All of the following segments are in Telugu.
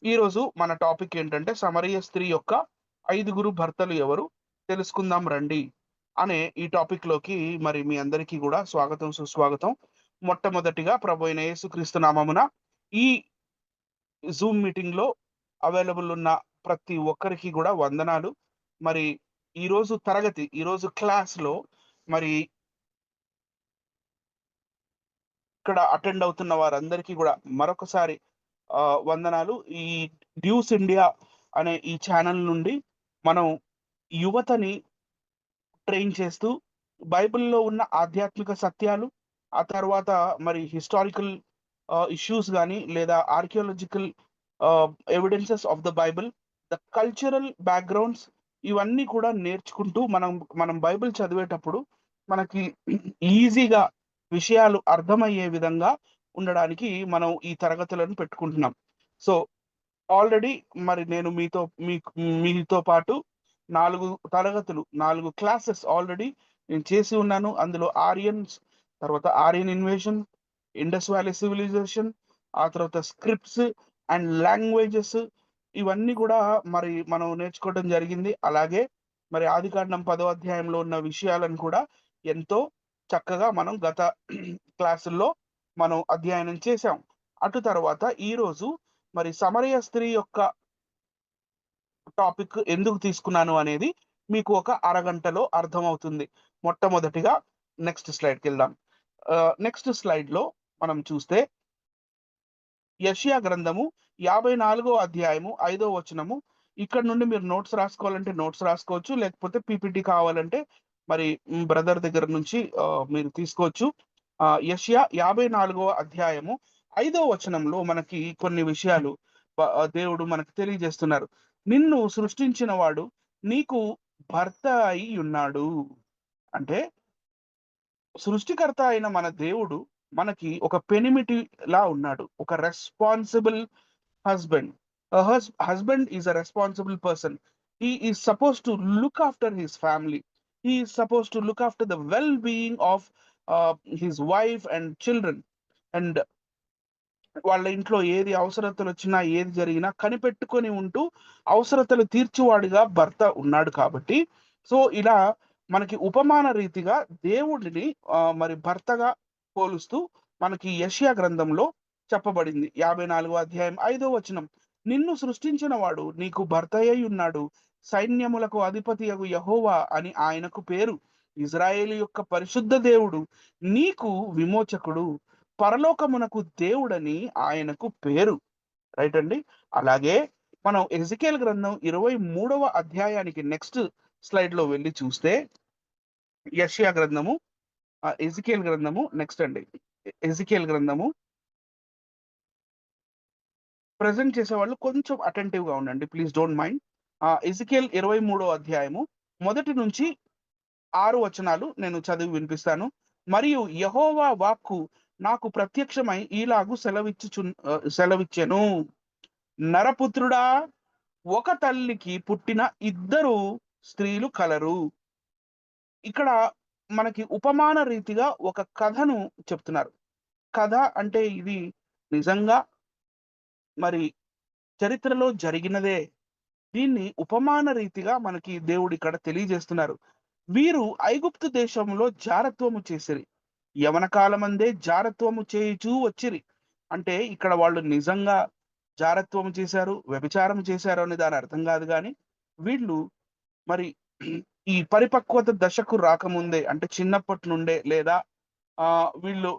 ఈరోజు మన టాపిక్ ఏంటంటే సమరయ స్త్రీ యొక్క 5గురు భర్తలు ఎవరు తెలుసుకుందాం రండి అనే ఈ టాపిక్ లోకి మరి మీ అందరికీ కూడా స్వాగతం సుస్వాగతం. మొట్టమొదటిగా ప్రభు అయిన యేసుక్రీస్తు నామమున ఈ జూమ్ మీటింగ్ లో అవైలబుల్ ఉన్న ప్రతి ఒక్కరికి కూడా వందనాలు. మరి ఈరోజు క్లాస్ లో మరి ఇక్కడ అటెండ్ అవుతున్న వారందరికీ కూడా మరొకసారి వందనాలు. ఈ డ్యూస్ ఇండియా అనే ఈ ఛానల్ నుండి మనం యువతని ట్రైన్ చేస్తూ బైబిల్‌లో ఉన్న ఆధ్యాత్మిక సత్యాలు, ఆ తర్వాత మరి హిస్టారికల్ ఇష్యూస్ గాని, లేదా archaeological evidences of the Bible, the cultural backgrounds ఇవన్నీ కూడా నేర్చుకుంటూ మనం మనం బైబిల్ చదివేటప్పుడు మనకి ఈజీగా విషయాలు అర్థమయ్యే విధంగా ఉండడానికి మనం ఈ తరగతులను పెట్టుకుంటున్నాం. సో, ఆల్రెడీ మరి నేను మీతో పాటు 4 తరగతులు, 4 క్లాసెస్ ఆల్రెడీ నేను చేసి ఉన్నాను. అందులో తర్వాత Aryan invasion, Indus valley civilisation, ఆ తర్వాత స్క్రిప్ట్స్ అండ్ లాంగ్వేజెస్ ఇవన్నీ కూడా మరి మనం నేర్చుకోవడం జరిగింది. అలాగే మరి ఆదికాండం 10వ అధ్యాయంలో ఉన్న విషయాలను కూడా ఎంతో చక్కగా మనం గత క్లాసుల్లో మనం అధ్యయనం చేశాం. అటు తర్వాత ఈరోజు మరి సమరయ స్త్రీ యొక్క టాపిక్ ఎందుకు తీసుకున్నాను అనేది మీకు ఒక అరగంటలో అర్థమవుతుంది. మొట్టమొదటిగా నెక్స్ట్ స్లైడ్‌కెళ్దాం. నెక్స్ట్ స్లైడ్‌లో మనం చూస్తే యెషయా గ్రంథము 54వ అధ్యాయము 5వ వచనము. ఇక్కడ నుండి మీరు నోట్స్ రాసుకోవాలంటే నోట్స్ రాసుకోవచ్చు. లేకపోతే పీపీటీ కావాలంటే మరి బ్రదర్ దగ్గర నుంచి మీరు తీసుకోవచ్చు. యెషయా 54వ అధ్యాయము 5వ వచనంలో మనకి కొన్ని విషయాలు దేవుడు మనకు తెలియజేస్తున్నారు. నిన్ను సృష్టించిన వాడు నీకు భర్త అయి ఉన్నాడు. అంటే సృష్టికర్త అయిన మన దేవుడు మనకి ఒక పెనిమిటిలా ఉన్నాడు. ఒక responsible husband. Husband is a responsible person. He is supposed to look after his family. He is supposed to look after the well being of his wife and children. And వాళ్ళ ఇంట్లో ఏది అవసరతలొచ్చినా, ఏది జరిగినా కనిపెట్టుకొని ఉంటూ అవసరతలు తీర్చువాడిగా భర్త ఉన్నాడు కాబట్టి, సో, ఇలా మనకి ఉపమాన రీతిగా దేవుడిని మరి భర్తగా పోలుస్తూ మనకి యెషయా గ్రంథంలో చెప్పబడింది. 54వ అధ్యాయం 5వ వచనం. నిన్ను సృష్టించిన వాడు నీకు భర్తయై ఉన్నాడు. సైన్యములకు అధిపతియగు యెహోవా అని ఆయనకు పేరు. ఇశ్రాయేలు యొక్క పరిశుద్ధ దేవుడు నీకు విమోచకుడు. పరలోకమునకు దేవుడని ఆయనకు పేరు. రైట్ అండి. అలాగే మనం ఎజెకియేలు గ్రంథం 23వ అధ్యాయానికి నెక్స్ట్ స్లైడ్‌లో వెళ్లి చూస్తే యెషయా గ్రంథము, ఎజెకియేలు గ్రంథము నెక్స్ట్ అండి. ఎజెకియేలు గ్రంథము ప్రెజెంట్ చేసేవాళ్ళు కొంచెం అటెంటివ్‌గా ఉండండి. Please don't mind. ఎజెకియేలు 23వ అధ్యాయము మొదటి నుంచి 6 వచనాలు నేను చదివి వినిపిస్తాను. మరియు యెహోవా వాక్కు నాకు ప్రత్యక్షమై ఈలాగు సెలవిచ్చెను. నరపుత్రుడా, ఒక తల్లికి పుట్టిన ఇద్దరు స్త్రీలు కలరు. ఇక్కడ మనకి ఉపమాన రీతిగా ఒక కథను చెప్తున్నారు. కథ అంటే ఇది నిజంగా మరి చరిత్రలో జరిగినదే. దీన్ని ఉపమాన రీతిగా మనకి దేవుడు ఇక్కడ తెలియజేస్తున్నారు. వీరు ఐగుప్తు దేశంలో జారత్వము చేసిరి. యవన కాలమందే జారత్వము చేయుచూ వచ్చిరి. అంటే ఇక్కడ వాళ్ళు నిజంగా జారత్వము చేశారు, వ్యభిచారం చేశారు అనే దాని అర్థం కాదు గానీ, వీళ్ళు మరి ఈ పరిపక్వత దశకు రాకముందే అంటే చిన్నప్పటి నుండే లేదా వీళ్ళు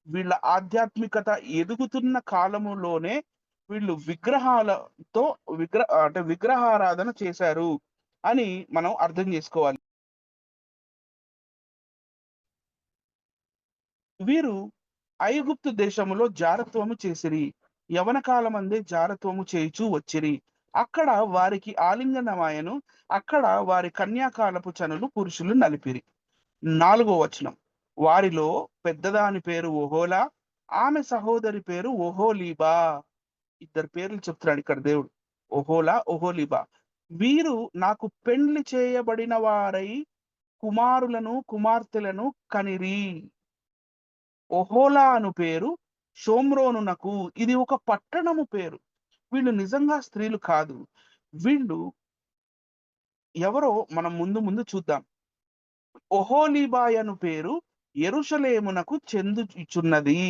వీళ్ళ ఆధ్యాత్మికత ఎదుగుతున్న కాలములోనే వీళ్ళు అంటే విగ్రహారాధన చేశారు అని మనం అర్థం చేసుకోవాలి. వీరు ఐగుప్తు దేశములో జారత్వము చేసిరి. యవన కాలమందే జారత్వము చేయుచూ వచ్చిరి. అక్కడ వారికి ఆలింగనమాయెను. అక్కడ వారి కన్యాకాలపు చనులు పురుషులు నలిపిరి. 4వ వచనం. వారిలో పెద్దదాని పేరు ఒహోలా, ఆమె సహోదరి పేరు ఒహోలీబా. ఇద్దరు పేర్లు చెప్తున్నాడు ఇక్కడ దేవుడు. ఒహోలా, ఒహోలీబా. వీరు నాకు పెండ్లి చేయబడిన వారై కుమారులను, కుమార్తెలను కనిరి. ఒహోలా అను పేరు షోమ్రోనునకు. ఇది ఒక పట్టణము పేరు. వీళ్ళు నిజంగా స్త్రీలు కాదు. వీళ్ళు ఎవరో మనం ముందు ముందు చూద్దాం. ఒహోలీబాయ్ అను పేరు యెరూషలేమునకు చెందుచున్నది.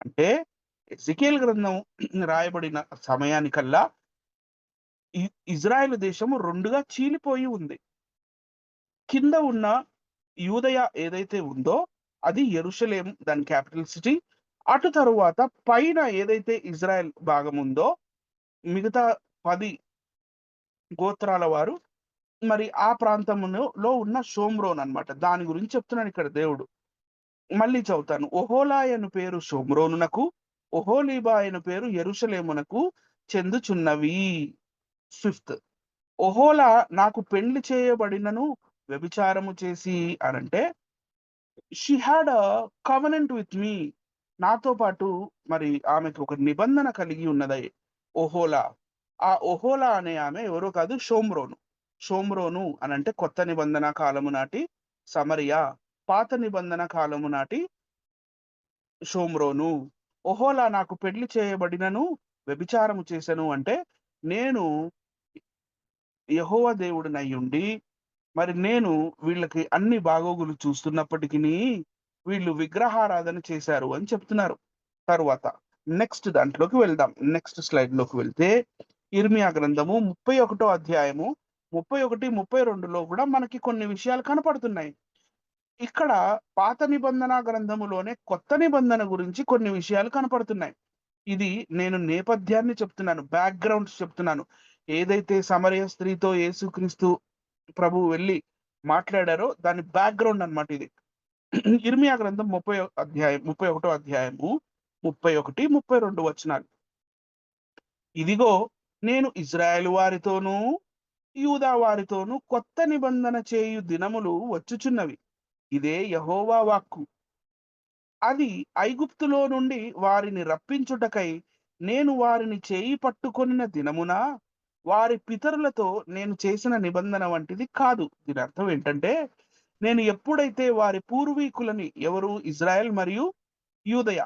అంటే ఎజెకీయేలు గ్రంథం రాయబడిన సమయానికల్లా ఇ ఇజ్రాయెల్ దేశము 2గా చీలిపోయి ఉంది. కింద ఉన్న యూదయ ఏదైతే ఉందో అది యెరూషలేము, దాని క్యాపిటల్ సిటీ. అటు తరువాత పైన ఏదైతే ఇజ్రాయెల్ భాగం ఉందో మిగతా 10 గోత్రాల వారు మరి ఆ ప్రాంతములో ఉన్న షోమ్రోన్ అన్నమాట. దాని గురించి చెప్తున్నాడు ఇక్కడ దేవుడు. మళ్ళీ చదువుతాను. ఒహోలా అను పేరు షోమ్రోనునకు, ఒహోలీబా అను పేరు యెరూషలేమునకు చెందుచున్నవి. ఫిఫ్త్, ఒహోలా నాకు పెండ్లి చేయబడినను వ్యభిచారము చేసి అనంటే she had a covenant with me. నాతో పాటు మరి ఆమెకు ఒక నిబంధన కలిగి ఉన్నది ఒహోలా. ఆ ఒహోలా అనే ఆమె ఎవరో కాదు, షోమ్రోను. షోమ్రోను అనంటే కొత్త నిబంధన కాలము నాటి సమరియా, పాత నిబంధన కాలము నాటి షోమ్రోను. ఒహోలా నాకు పెళ్లి చేయబడినను వ్యభిచారము చేసెను అంటే, నేను యెహోవా దేవుడినయ్యుండి మరి నేను వీళ్ళకి అన్ని బాగోగులు చూస్తున్నప్పటికినీ వీళ్ళు విగ్రహారాధన చేశారు అని చెప్తున్నారు. తరువాత నెక్స్ట్ దాంట్లోకి వెళ్దాం. నెక్స్ట్ స్లైడ్‌లోకి వెళ్తే ఇర్మియా గ్రంథము 31 అధ్యాయము 31, 32లో కూడా మనకి కొన్ని విషయాలు కనపడుతున్నాయి. ఇక్కడ పాత నిబంధన గ్రంథములోనే కొత్త నిబంధన గురించి కొన్ని విషయాలు కనపడుతున్నాయి. ఇది నేను నేపథ్యాన్ని చెప్తున్నాను. బ్యాక్‌గ్రౌండ్స్ చెప్తున్నాను. ఏదైతే సమరయ స్త్రీతో యేసుక్రీస్తు ప్రభువు వెళ్లి మాట్లాడారో దాని బ్యాక్‌గ్రౌండ్ అన్నమాట ఇది. ఇర్మియా గ్రంథం 31 అధ్యాయము 31, 32 వచనాలు. ఇదిగో నేను ఇజ్రాయేలు వారితోనూ, యూదా వారితోనూ కొత్త నిబంధన చేయు దినములు వచ్చుచున్నవి. ఇదే యెహోవా వాక్కు. అది ఐగుప్తులో నుండి వారిని రప్పించుటకై నేను వారిని చేయి పట్టుకొనిన దినమున వారి పితరులతో నేను చేసిన నిబంధన వంటిది కాదు. దీని అర్థం ఏంటంటే, నేను ఎప్పుడైతే వారి పూర్వీకులని, ఎవరు ఇజ్రాయెల్ మరియు యూదయ,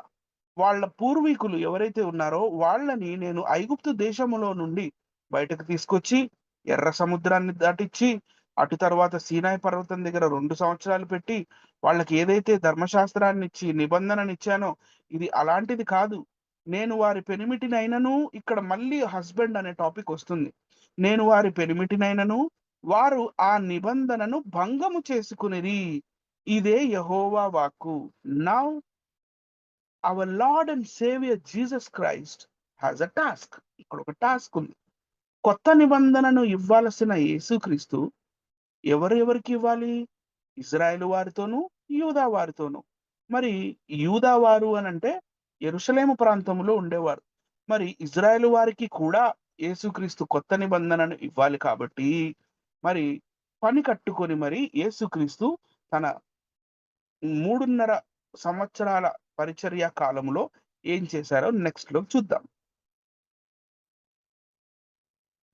వాళ్ళ పూర్వీకులు ఎవరైతే ఉన్నారో వాళ్ళని నేను ఐగుప్తు దేశములో నుండి బయటకు తీసుకొచ్చి ఎర్ర సముద్రాన్ని దాటిచ్చి అటు తర్వాత సీనాయి పర్వతం దగ్గర 2 సంవత్సరాలు పెట్టి వాళ్ళకి ఏదైతే ధర్మశాస్త్రాన్ని ఇచ్చి నిబంధననిచ్చానో ఇది అలాంటిది కాదు. నేను వారి పెనిమిటినైనను, ఇక్కడ మళ్ళీ హస్బెండ్ అనే టాపిక్ వస్తుంది. నేను వారి పెనిమిటినైనను వారు ఆ నిబంధనను భంగము చేసుకునిరి. ఇదే యెహోవా వాక్కు. Now our Lord and saviour Jesus Christ has a task. ఇక్కడ ఒక టాస్క్ ఉంది. కొత్త నిబంధనను ఇవ్వాల్సిన యేసుక్రీస్తు ఎవరెవరికి ఇవ్వాలి? ఇజ్రాయేలు వారితోనూ, యూదా వారితోనూ. మరి యూదా వారు అనంటే యెరూషలేము ప్రాంతంలో ఉండేవారు. మరి ఇజ్రాయేలు వారికి కూడా యేసుక్రీస్తు కొత్త నిబంధనను ఇవ్వాలి కాబట్టి మరి పని కట్టుకొని మరి యేసుక్రీస్తు తన 3.5 సంవత్సరాల పరిచర్య కాలములో ఏం చేశారో నెక్స్ట్‌లో చూద్దాం.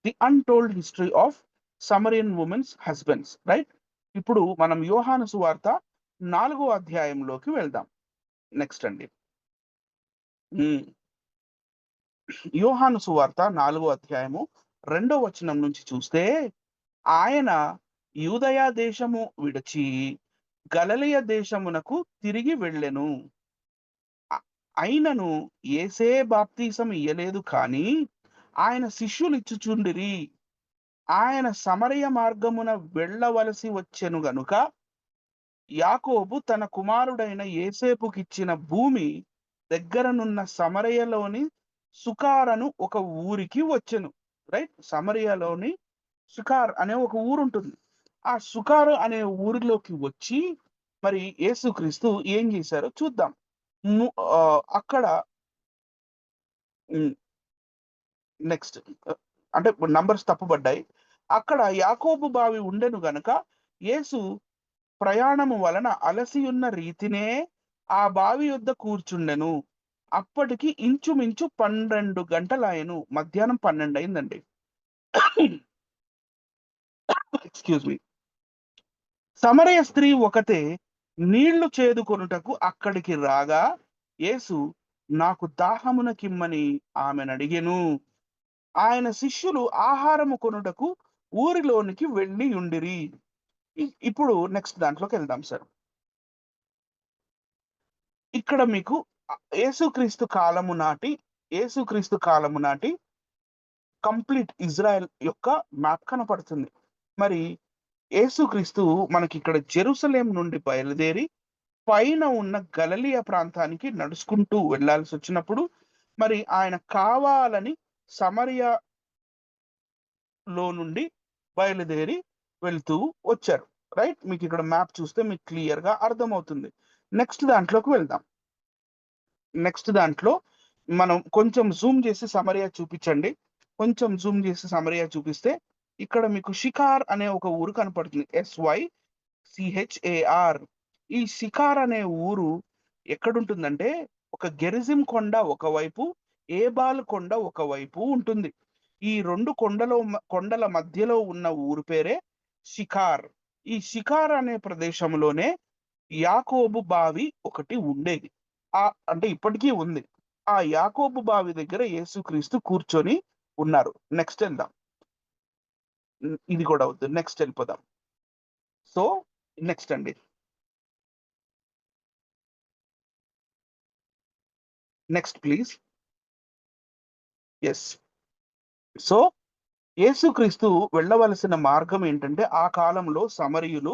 The untold history of Samarian women's husbands, right? ఇప్పుడు మనం యోహాను సువార్త 4వ అధ్యాయంలోకి వెళ్దాం. నెక్స్ట్ అండి. యోహాను సువార్త 4వ అధ్యాయము 2వ వచనం నుంచి చూస్తే, ఆయన యూదయ దేశము విడిచి గలిలయ దేశమునకు తిరిగి వెళ్ళెను. అయినను యేసే బాప్తిసం ఇయ్యలేదు కానీ ఆయన శిష్యులు ఇచ్చుచుండిరి. ఆయన సమరయ మార్గమున వెళ్ళవలసి వచ్చెను గనుక యాకోబు తన కుమారుడైన యోసేపుకిచ్చిన భూమి దగ్గరనున్న సమరయలోని సుకారను ఒక ఊరికి వచ్చెను. రైట్? సమరయలోని సుకార్ అనే ఒక ఊరుంటుంది. ఆ సుకారు అనే ఊరిలోకి వచ్చి మరి యేసుక్రీస్తు ఏం చేశారో చూద్దాం. అక్కడ నెక్స్ట్ అంటే నంబర్స్ తప్పుబడ్డాయి. అక్కడ యాకోబు బావి ఉండెను గనుక యేసు ప్రయాణము వలన అలసియున్న రీతినే ఆ బావి యొద్ద కూర్చుండెను. అప్పటికి ఇంచుమించు 12 గంటలాయెను. మధ్యాహ్నం 12 అయిందండి. Excuse me. సమరయ స్త్రీ ఒకతే నీళ్లు చేదుకొనుటకు అక్కడికి రాగా యేసు నాకు దాహమునకిమ్మని ఆమెనడిగెను. ఆయన శిష్యులు ఆహారము కొనుటకు ఊరిలోనికి వెళ్ళి ఉండిరి. ఇప్పుడు నెక్స్ట్ దాంట్లోకి వెళ్దాం సార్. ఇక్కడ మీకు యేసుక్రీస్తు కాలము నాటి కంప్లీట్ ఇజ్రాయెల్ యొక్క మ్యాప్ కనపడుతుంది. మరి యేసుక్రీస్తు మనకిక్కడ జెరూసలేం నుండి బయలుదేరి పైన ఉన్న గలిలయ ప్రాంతానికి నడుచుకుంటూ వెళ్ళాల్సొచ్చినప్పుడు, మరి ఆయన కావాలని సమరయలో నుండి బయలుదేరి వెళ్తూ వచ్చారు. రైట్? మీకిక్కడ మ్యాప్ చూస్తే మీకు క్లియర్‌గా అర్థమవుతుంది. నెక్స్ట్ దాంట్లోకి వెళ్దాం. నెక్స్ట్ దాంట్లో మనం కొంచెం జూమ్ చేసి సమరయ చూపించండి. కొంచెం జూమ్ చేసి సమరయ చూపిస్తే ఇక్కడ మీకు షికార్ అనే ఒక ఊరు కనపడుతుంది. SYCHAR. ఈ షికార్ అనే ఊరు ఎక్కడుంటుందంటే ఒక గెరిజిం కొండ ఒకవైపు, ఏబాల్ కొండ ఒకవైపు ఉంటుంది. ఈ 2 కొండల మధ్యలో ఉన్న ఊరు పేరే షికార్. ఈ షికార్ అనే ప్రదేశంలోనే యాకోబు బావి ఒకటి ఉండేది. అంటే ఇప్పటికీ ఉంది. ఆ యాకోబు బావి దగ్గర యేసుక్రీస్తు కూర్చొని ఉన్నారు. నెక్స్ట్ ఎళ్దాం. ఇది కూడా వద్దు. నెక్స్ట్ ఎళ్ళిపోదాం. సో, నెక్స్ట్ అండి. Next please. యెస్. సో, యేసుక్రీస్తు వెళ్ళవలసిన మార్గం ఏంటంటే, ఆ కాలంలో సమరయులు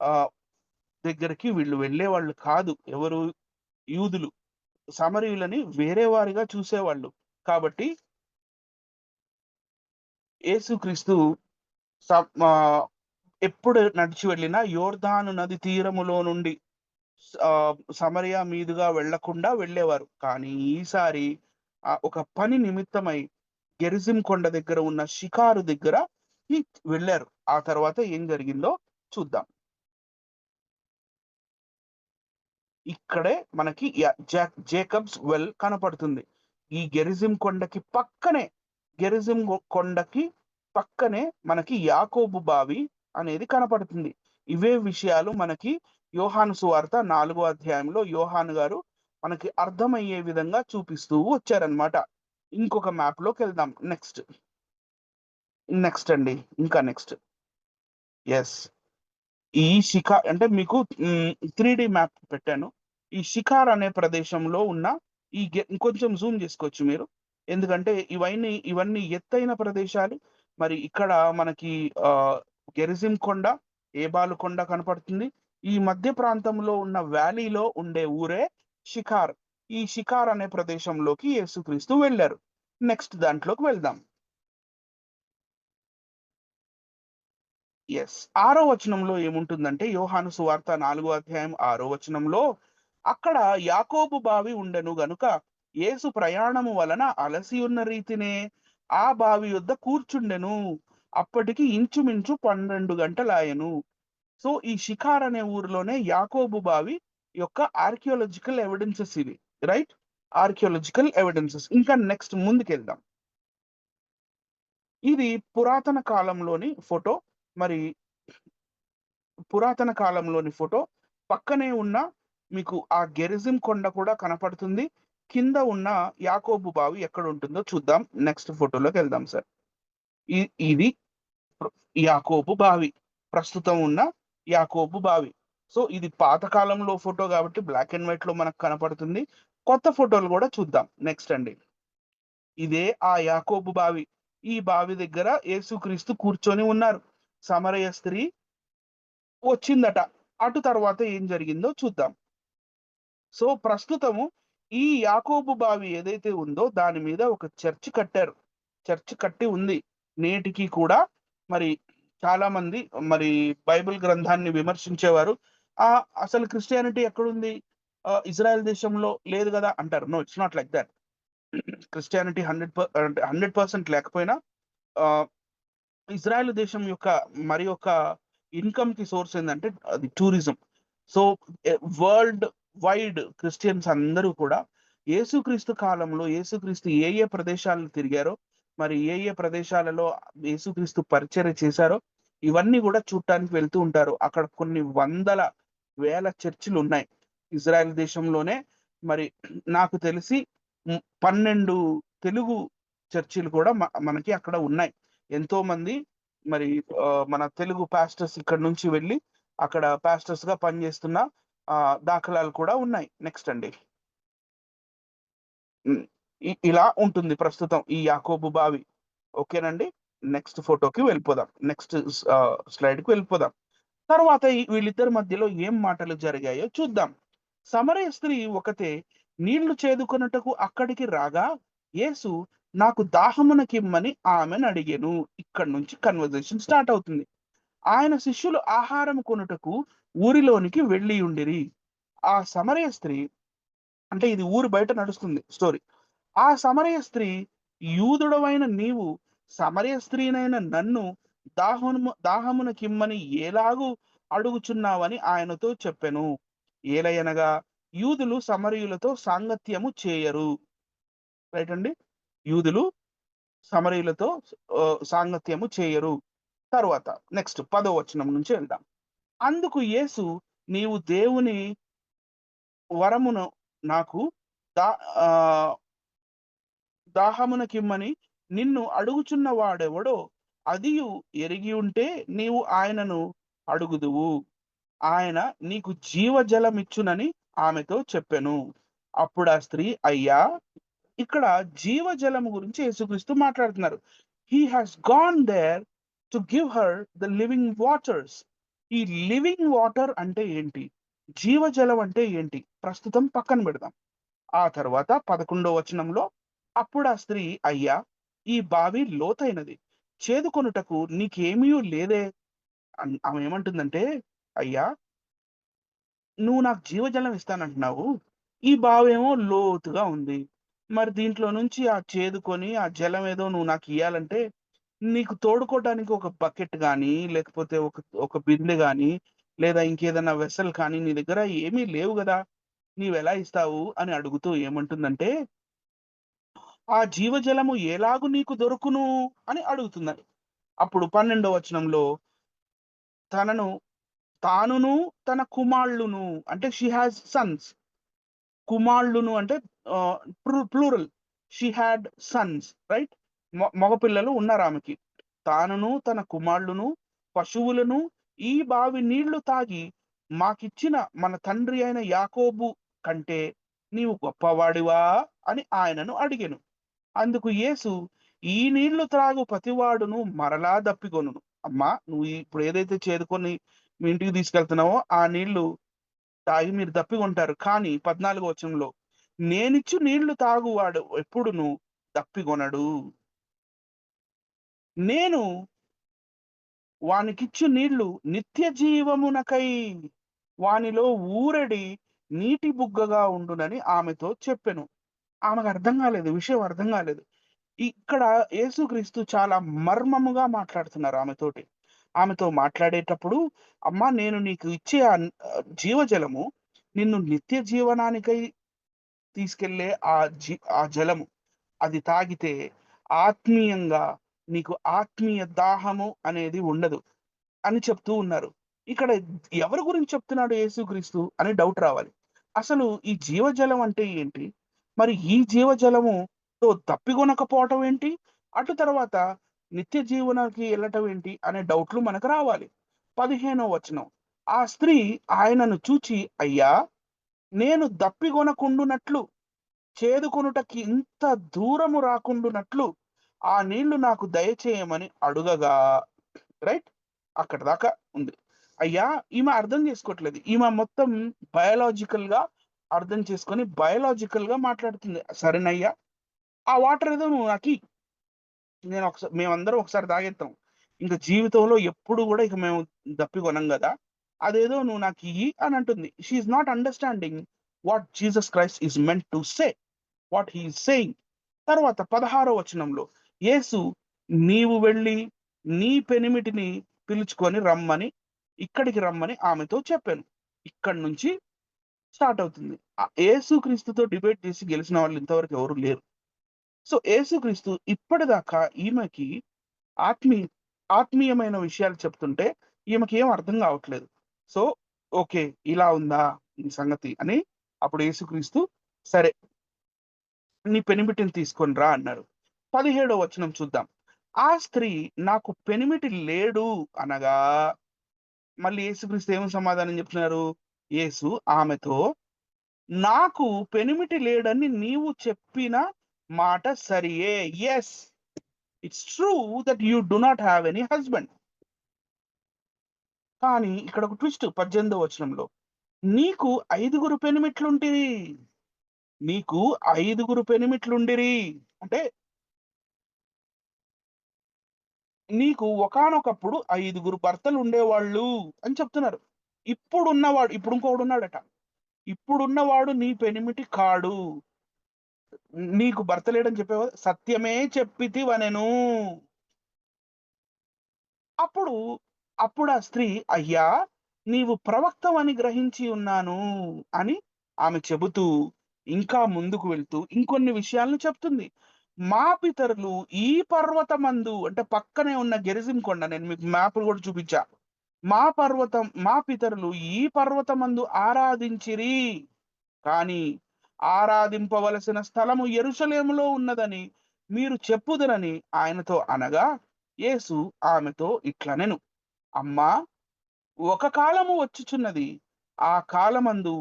ఆహ్, దగ్గరికి వీళ్ళు వెళ్ళేవాళ్ళు కాదు. ఎవరు? యూదులు. సమరయులని వేరే వారిగా చూసేవాళ్ళు. కాబట్టి యేసుక్రీస్తు ఎప్పుడు నడిచి వెళ్ళినా యోర్దాను నది తీరములో నుండి సమరయ మీదుగా వెళ్ళకుండా వెళ్ళేవారు. కానీ ఈసారి ఒక పని నిమిత్తమై గెరిజిం కొండ దగ్గర ఉన్న షికారు దగ్గరకి వెళ్లారు. ఆ తర్వాత ఏం జరిగిందో చూద్దాం. ఇక్కడే మనకి జేకబ్స్ వెల్ కనపడుతుంది. ఈ గెరిజిం కొండకి పక్కనే మనకి యాకోబు బావి అనేది కనపడుతుంది. ఇవే విషయాలు మనకి యోహాను సువార్త 4వ అధ్యాయంలో యోహాను గారు మనకి అర్థమయ్యే విధంగా చూపిస్తూ వచ్చారన్నమాట. ఇంకొక మ్యాప్‌లోకెళ్దాం. నెక్స్ట్ అండి. ఇంకా నెక్స్ట్. యెస్. అంటే మీకు 3 మ్యాప్ పెట్టాను. ఈ షికార్ అనే ప్రదేశంలో ఉన్న ఇంకొంచెం జూమ్ చేసుకోవచ్చు మీరు. ఎందుకంటే ఇవన్నీ ఎత్తైన ప్రదేశాలు. మరి ఇక్కడ మనకి గెరిజిం కొండ, ఏబాలు కొండ కనపడుతుంది. ఈ మధ్య ప్రాంతంలో ఉన్న వ్యాలీలో ఉండే ఊరే షికార్. ఈ షికార్ అనే ప్రదేశంలోకి యేసుక్రీస్తు వెళ్లారు. నెక్స్ట్ దాంట్లోకి వెళ్దాం. యెస్. 6వ వచనంలో ఏముంటుందంటే యోహాను సువార్త 4వ అధ్యాయం 6వ వచనంలో అక్కడ యాకోబు బావి ఉండెను గనుక యేసు ప్రయాణము వలన అలసి ఉన్న రీతినే ఆ బావి యొద్ద కూర్చుండెను. అప్పటికి ఇంచుమించు 12 గంటలాయెను. సో, ఈ షికార్ అనే ఊరిలోనే యాకోబు బావి యొక్క ఆర్కియాలజికల్ ఎవిడెన్సెస్ ఇవి. రైట్? Archaeological evidences. ఇంకా నెక్స్ట్ ముందుకెళ్దాం. ఇది పురాతన కాలంలోని ఫోటో. మరి పురాతన కాలంలోని ఫోటో. పక్కనే ఉన్న మీకు ఆ గెరిజిం కొండ కూడా కనపడుతుంది. కింద ఉన్న యాకోబు బావి ఎక్కడుంటుందో చూద్దాం. నెక్స్ట్ ఫోటోలోకెళ్దాం సార్. ఇది యాకోబు బావి. ప్రస్తుతం ఉన్న యాకోబు బావి. సో, ఇది పాత కాలంలో ఫోటో గాబట్టి బ్లాక్ అండ్ వైట్‌లో మనకు కనపడుతుంది. కొత్త ఫోటోలు గూడా చూద్దాం. నెక్స్ట్ అండి. ఇదే ఆ యాకోబు బావి. ఈ బావి దగ్గర యేసుక్రీస్తు కూర్చొని ఉన్నారు. సమరయ స్త్రీ వచ్చిందట. అటు తర్వాత ఏం జరిగిందో చూద్దాం. సో, ప్రస్తుతము ఈ యాకోబు బావి ఏదైతే ఉందో దాని మీద ఒక చర్చ్ కట్టారు. చర్చ్ కట్టి ఉంది. నేటికి కూడా మరి చాలామంది మరి బైబిల్ గ్రంథాన్ని విమర్శించేవారు. అసలు క్రిస్టియానిటీ ఎక్కడుంది? ఇజ్రాయెల్ దేశంలో లేదు గదా! అంటారు. No, it's not like that. Christianity 100% లేకపోయినా ఆహ్, ఇజ్రాయెల్ దేశం యొక్క మరి ఒక ఇన్‌కమ్‌కి సోర్స్ ఏందంటే అది tourism. So, world wide Christians అందరూ కూడా యేసుక్రీస్తు కాలంలో యేసుక్రీస్తు ఏ ప్రదేశాలను తిరిగారో, మరి ఏ ప్రదేశాలలో యేసుక్రీస్తు పరిచర్య చేశారో, ఇవన్నీ గూడా చూడటానికి వెళ్తూ ఉంటారు. అక్కడ కొన్ని వందల, వేల చర్చిలున్నాయి. ఇజ్రాయెల్ దేశంలోనే మరి నాకు తెలిసి 12 తెలుగు చర్చిలు కూడా మనకి అక్కడ ఉన్నాయి. ఎంతో మంది మరి మన తెలుగు పాస్టర్స్ ఇక్కడ నుంచి వెళ్ళి అక్కడ పాస్టర్స్ గా పనిచేస్తున్న దాఖలాలు కూడా ఉన్నాయి. నెక్స్ట్ అండి. ఇలా ఉంటుంది ప్రస్తుతం ఈ యాకోబు బావి. ఓకేనండి. నెక్స్ట్ ఫోటోకి వెళ్ళిపోదాం. నెక్స్ట్ స్లైడ్‌కి వెళ్ళిపోదాం. తర్వాత వీళ్ళిద్దరి మధ్యలో ఏం మాటలు జరిగాయో చూద్దాం. సమరయ స్త్రీ ఒకతే నీళ్లు చేదుకొనుటకు అక్కడికి రాగా, యేసు నాకు దాహమునకిమ్మని ఆమెనడిగెను. ఇక్కడి నుంచి కన్వర్జేషన్ స్టార్ట్ అవుతుంది. ఆయన శిష్యులు ఆహారం కొనుటకు ఊరిలోనికి వెళ్ళియుండిరి. ఆ సమరయ స్త్రీ, అంటే ఇది ఊరు బయట నడుస్తుంది స్టోరీ. ఆ సమరయ స్త్రీ, యూదుడవైన నీవు సమరయ స్త్రీనైన నన్ను దాహమునకిమ్మని ఎలాగు అడుగుచున్నావని ఆయనతో చెప్పెను. ఏలయనగా యూదులు సమరయులతో సాంగత్యము చేయరు. రైట్ అండి. యూదులు సమరయులతో సాంగత్యము చేయరు. తరువాత నెక్స్ట్ 10వ వచనం నుంచి వెళ్దాం. అందుకు యేసు, నీవు దేవుని వరమును నాకు దా దాహమునకిమ్మని నిన్ను అడుగుచున్న వాడెవడో అదియు ఎరిగి ఉంటే నీవు ఆయనను అడుగుదువు. ఆయన నీకు జీవజలమిచ్చునని ఆమెతో చెప్పెను. అప్పుడు ఆ స్త్రీ, అయ్యా, ఇక్కడ జీవజలము గురించి యేసుక్రీస్తు మాట్లాడుతున్నారు. He has gone there to give her the living waters. ఈ లివింగ్ వాటర్ అంటే ఏంటి? జీవజలం అంటే ఏంటి? ప్రస్తుతం పక్కన పెడదాం. ఆ తర్వాత 11వ వచనంలో, అప్పుడు ఆ స్త్రీ, అయ్యా, ఈ బావి లోతైనది, చేదుకొనుటకు నీకేమీ లేదే. ఆమె ఏమంటుందంటే, అయ్యా, నువ్వు నాకు జీవజలం ఇస్తానంటున్నావు. ఈ బావేమో లోతుగా ఉంది. మరి దీంట్లో నుంచి చేదుకొని ఆ జలం ఏదో నువ్వు నాకు ఇయ్యాలంటే, నీకు తోడుకోవడానికి ఒక బకెట్ గానీ, లేకపోతే ఒక ఒక బిందె గానీ, లేదా ఇంకేదైనా వెసెల్ కానీ నీ దగ్గర ఏమీ లేవు గదా! నీవెలా ఇస్తావు అని అడుగుతూ ఏమంటుందంటే, ఆ జీవజలము ఎలాగు నీకు దొరుకును అని అడుగుతున్నారు. అప్పుడు 12వ వచనంలో, తనను తానును తన కుమారులును, అంటే షీ హాస్ సన్స్. కుమారులును అంటే plural. She had sons, right? మగపిల్లలు ఉన్నారు ఆమెకి. తానును తన కుమారులును పశువులను ఈ బావి నీళ్లు తాగి మాకిచ్చిన మన తండ్రి అయిన యాకోబు కంటే నీవు గొప్పవాడివా అని ఆయనను అడిగెను. అందుకు యేసు, ఈ నీళ్లు త్రాగు ప్రతివాడును మరలా దప్పికొనును. అమ్మా, నువ్వు ఇప్పుడు ఏదైతే చేదుకొని మీ ఇంటికి తీసుకెళ్తున్నావో ఆ నీళ్లు తాగి మీరు దప్పికొంటారు. కానీ 14వ వచనంలో, నేనిచ్చు నీళ్లు తాగువాడు ఎప్పుడును దప్పికొనడు. నేను వానికిచ్చు నీళ్లు నిత్య జీవమునకై వానిలో ఊరడి నీటి బుగ్గగా ఉండునని ఆమెతో చెప్పెను. ఆమెకు అర్థం కాలేదు. విషయం అర్థం కాలేదు. ఇక్కడ యేసుక్రీస్తు చాలా మర్మముగా మాట్లాడుతున్నారు ఆమెతోటి. ఆమెతో మాట్లాడేటప్పుడు, అమ్మా, నేను నీకు ఇచ్చే జీవజలము నిన్ను నిత్య జీవనానికై తీసుకెళ్ళే ఆ జలము. అది తాగితే ఆత్మీయంగా నీకు ఆత్మీయ దాహము అనేది ఉండదు అని చెప్తూ ఉన్నారు. ఇక్కడ ఎవరి గురించి చెప్తున్నాడు యేసుక్రీస్తు అని డౌట్ రావాలి. అసలు ఈ జీవజలం అంటే ఏంటి? మరి ఈ జీవజలముతో దప్పిగొనకపోవటం ఏంటి? అటు తర్వాత నిత్య జీవనానికి ఎళ్ళటం ఏంటి అనే డౌట్‌లు మనకు రావాలి. 15వ వచనం. ఆ స్త్రీ ఆయనను చూచి, అయ్యా, నేను దప్పిగొనకుండునట్లు చేదుకొనుటకి ఇంత దూరము రాకుండునట్లు ఆ నీళ్లు నాకు దయచేయమని అడుగగా, రైట్? అక్కడి దాకా ఉంది. అయ్యా, ఈమె అర్థం చేసుకోవట్లేదు. ఈమె మొత్తం బయోలాజికల్‌గా అర్థం చేసుకొని బయోలాజికల్‌గా మాట్లాడుతుంది. సరేనయ్యా, ఆ వాటర్ ఏదో నువ్వు నాకియ్యి. మేమందరం ఒకసారి తాగేత్తాం. ఇంక జీవితంలో ఎప్పుడు గూడా ఇక మేము దప్పికొనం గదా! అదేదో నువ్వు నాకియ్యి అని అంటుంది. She is not understanding what Jesus Christ is meant to say. What he is saying. తర్వాత 16వ వచనంలో, యేసు, నీవు వెళ్లి నీ పెనిమిటిని పిలుచుకొని రమ్మని, ఇక్కడికి రమ్మని ఆమెతో చెప్పాను. ఇక్కడి నుంచి స్టార్ట్ అవుతుంది. యేసుక్రీస్తుతో డిబేట్ చేసి గెలిచిన వాళ్ళు ఇంతవరకు ఎవరు లేరు. సో, యేసుక్రీస్తు ఇప్పటిదాకా ఈమెకి ఆత్మీ ఆత్మీయమైన విషయాలు చెప్తుంటే ఈమెకి ఏం అర్థం కావట్లేదు. సో, ఓకే, ఇలా ఉందా ఈ సంగతి అని అప్పుడు యేసుక్రీస్తు, సరే, నీ పెనిమిటిని తీసుకొని రా అన్నారు. 17వ వచనం చూద్దాం. ఆ స్త్రీ నాకు పెనిమిటి లేడు అనగా, మళ్ళీ యేసుక్రీస్తు ఏమని సమాధానం చెప్తున్నారు? యేసు ఆమెతో, నాకు పెనిమిటి లేడని నీవు చెప్పిన మాట సరియే. Yes, it's true that you do not have any husband. కానీ ఇక్కడ ఒక ట్విస్ట్ 18వ వచనంలో. నీకు 5గురు పెనిమిట్లుంటిరి. నీకు 5గురు పెనిమిట్లుండిరి. అంటే నీకు ఒకానొకప్పుడు 5గురు భర్తలుండేవాళ్ళు అని చెప్తున్నారు. ఇప్పుడు ఇంకొకడున్నాడట. ఇప్పుడున్నవాడు నీ పెనిమిటి కాడు. నీకు భర్త లేడని చెప్పావు కదా! సత్యమే చెప్పితివనెను. అప్పుడు, అప్పుడా స్త్రీ, అయ్యా! నీవు ప్రవక్తవని గ్రహించి ఉన్నాను అని ఆమె చెబుతూ, ఇంకా ముందుకు వెళ్తూ ఇంకొన్ని విషయాలను చెప్తుంది. మా పితరులు ఈ పర్వతమందు, అంటే పక్కనే ఉన్న గెరిజిం కొండ, నేను మీకు మ్యాప్‌లు గూడా చూపించా. మా పితరులు ఈ పర్వతమందు ఆరాధించిరి. కానీ ఆరాధింపవలసిన స్థలము యెరూషలేములో ఉన్నదని మీరు చెప్పుదురని ఆయనతో అనగా, యేసు ఆమెతో ఇట్లనెను, అమ్మా! ఒక కాలము వచ్చుచున్నది, ఆ కాలమందు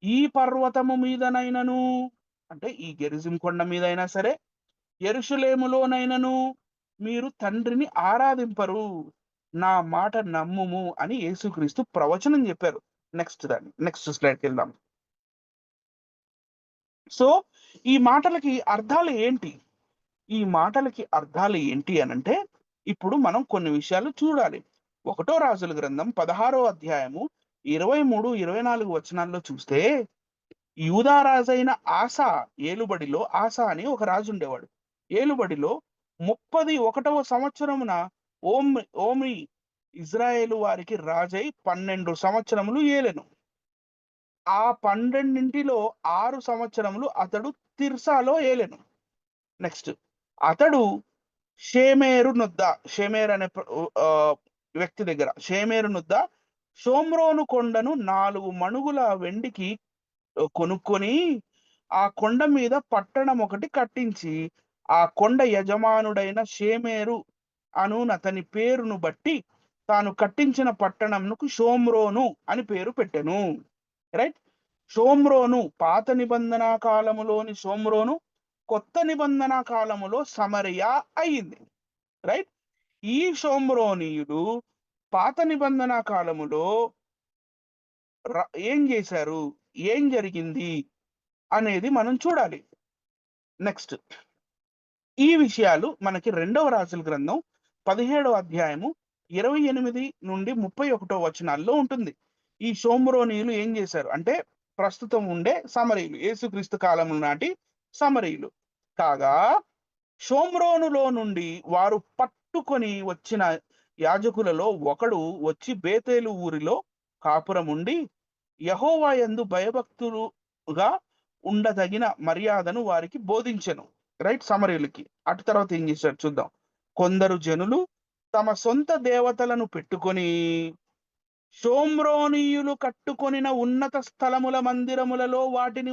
ఈ పర్వతము మీదనైనను, అంటే ఈ గెరిజిం కొండ మీదైనా సరే, యెరూషలేములోనైనను మీరు తండ్రిని ఆరాధింపరు. నా మాట నమ్ముము అని యేసుక్రీస్తు ప్రవచనం చెప్పారు. నెక్స్ట్ స్లైడ్‌కెళ్దాం. సో, ఈ మాటలకి అర్థాలు ఏంటి? ఈ మాటలకి అర్థాలు ఏంటి అనంటే, ఇప్పుడు మనం కొన్ని విషయాలు చూడాలి. ఒకటో రాజుల గ్రంథం 16వ అధ్యాయము 23, 24 వచనాల్లో చూస్తే, యూదా రాజైన ఆసా ఏలుబడిలో, ఆసా అని ఒక రాజు ఉండేవాడు. ఏలుబడిలో 31వ సంవత్సరమున ఓమ్రి ఇజ్రాయేలు వారికి రాజై 12 సంవత్సరములు ఏలెను. ఆ 12లో 6 సంవత్సరములు అతడు తిర్సాలో ఏలెను. నెక్స్ట్, అతడు షేమేర్ అనే వ్యక్తి దగ్గర, షోమ్రోను కొండను 4 మణుగుల వెండికి కొనుక్కొని, ఆ కొండ మీద పట్టణం ఒకటి కట్టించి, ఆ కొండ యజమానుడైన షేమేరు అనునతని పేరును బట్టి తాను కట్టించిన పట్టణంకు షోమ్రోను అని పేరు పెట్టెను. రైట్? షోమ్రోను పాత నిబంధన కాలములోని షోమ్రోను కొత్త నిబంధన కాలములో సమరయ అయింది. రైట్? ఈ షోమ్రోనీయులు పాత నిబంధన కాలములో ఏం చేశారు? ఏం జరిగింది? అనేది మనం చూడాలి. నెక్స్ట్, ఈ విషయాలు మనకి 2వ రాజుల గ్రంథం 17వ అధ్యాయము 28 నుండి 31 వచనాల్లో ఉంటుంది. ఈ షోమ్రోనీయులు ఏం చేశారు అంటే, ప్రస్తుతం ఉండే సమరయులు, యేసుక్రీస్తు కాలము నాటి సమరయులు కాగా, షోమ్రోనులో నుండి వారు పట్టుకొని వచ్చిన యాజకులలో ఒకడు వచ్చి బేతేలు ఊరిలో కాపురముండి, యెహోవా యందు భయభక్తులుగా ఉండదగిన మర్యాదను వారికి బోధించెను. రైట్? సమరయులకి. అటు తర్వాత ఏం చేశాడు చూద్దాం. కొందరు జనులు తమ సొంత దేవతలను పెట్టుకొని షోమ్రోనీయులు కట్టుకొనిన ఉన్నత స్థలముల మందిరములలో వాటిని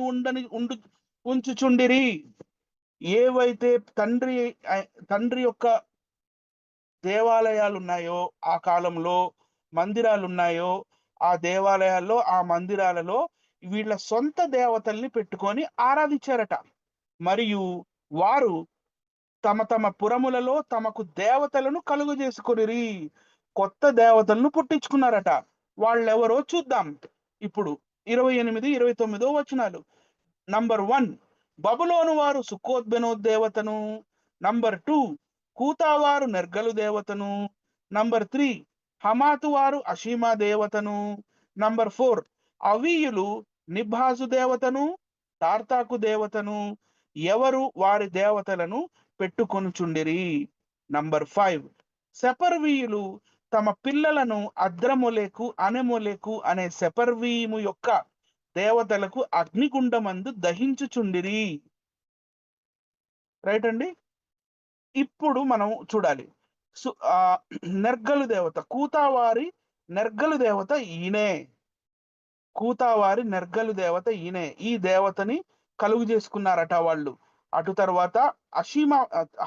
ఉంచుచుండిరి. ఏవైతే తండ్రి యొక్క దేవాలయాలున్నాయో, ఆ కాలంలో మందిరాలున్నాయో, ఆ దేవాలయాల్లో, ఆ మందిరాలలో వీళ్ళ సొంత దేవతల్ని పెట్టుకొని ఆరాధించారట. మరియు వారు తమ తమ పురములలో తమకు దేవతలను కలుగజేసుకొనిరి. కొత్త దేవతలను పుట్టించుకున్నారట. వాళ్ళెవరో చూద్దాం. ఇప్పుడు 28, 29 వచనాలు. నంబర్ 1, బబులోను వారు సుక్కోత్బెనోత్ దేవతను. నంబర్ 2, కూతావారు నెర్గలు దేవతను. నంబర్ 3, హమాతు వారు అషీమా దేవతను. నంబర్ 4, అవీయులు నిబ్హాజు దేవతను, తార్తాకు దేవతను. ఎవరు వారి దేవతలను పెట్టుకొనుచుండిరి. నంబర్ 5, సెపర్వీయులు తమ పిల్లలను అద్రమొలెకు, అనెమొలెకు అనే సెపర్వీము యొక్క దేవతలకు అగ్నిగుండమందు దహించుచుండిరి. రైట్ అండి? ఇప్పుడు మనం చూడాలి. నెర్గలు దేవత, కూతావారి నెర్గలు దేవత ఈయనే. కూతావారి నెర్గలు దేవత ఈయనే. ఈ దేవతని కలుగు చేసుకున్నారట వాళ్ళు. అటు తర్వాత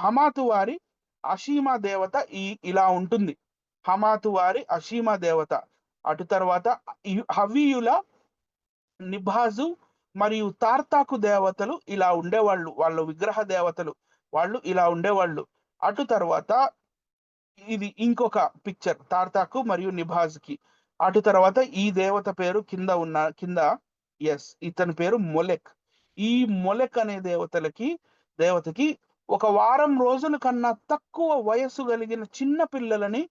హమాతు వారి అషీమా దేవత ఇలా ఉంటుంది. హమాతు వారి అషీమా దేవత. అటు తర్వాత హవీయుల నిభాజు మరియు తార్తాకు దేవతలు ఇలా ఉండేవాళ్ళు. వాళ్ళ విగ్రహ దేవతలు వాళ్ళు ఇలా ఉండేవాళ్ళు. అటు తర్వాత ఇది ఇంకొక పిక్చర్ తార్తాకు మరియు నిభాజ్కి. అటు తర్వాత ఈ దేవత పేరు కింద ఇతని పేరు మొలెక్. ఈ మొలెక్ అనే దేవతకి ఒక వారం రోజుల కన్నా తక్కువ వయస్సు కలిగిన చిన్న పిల్లలని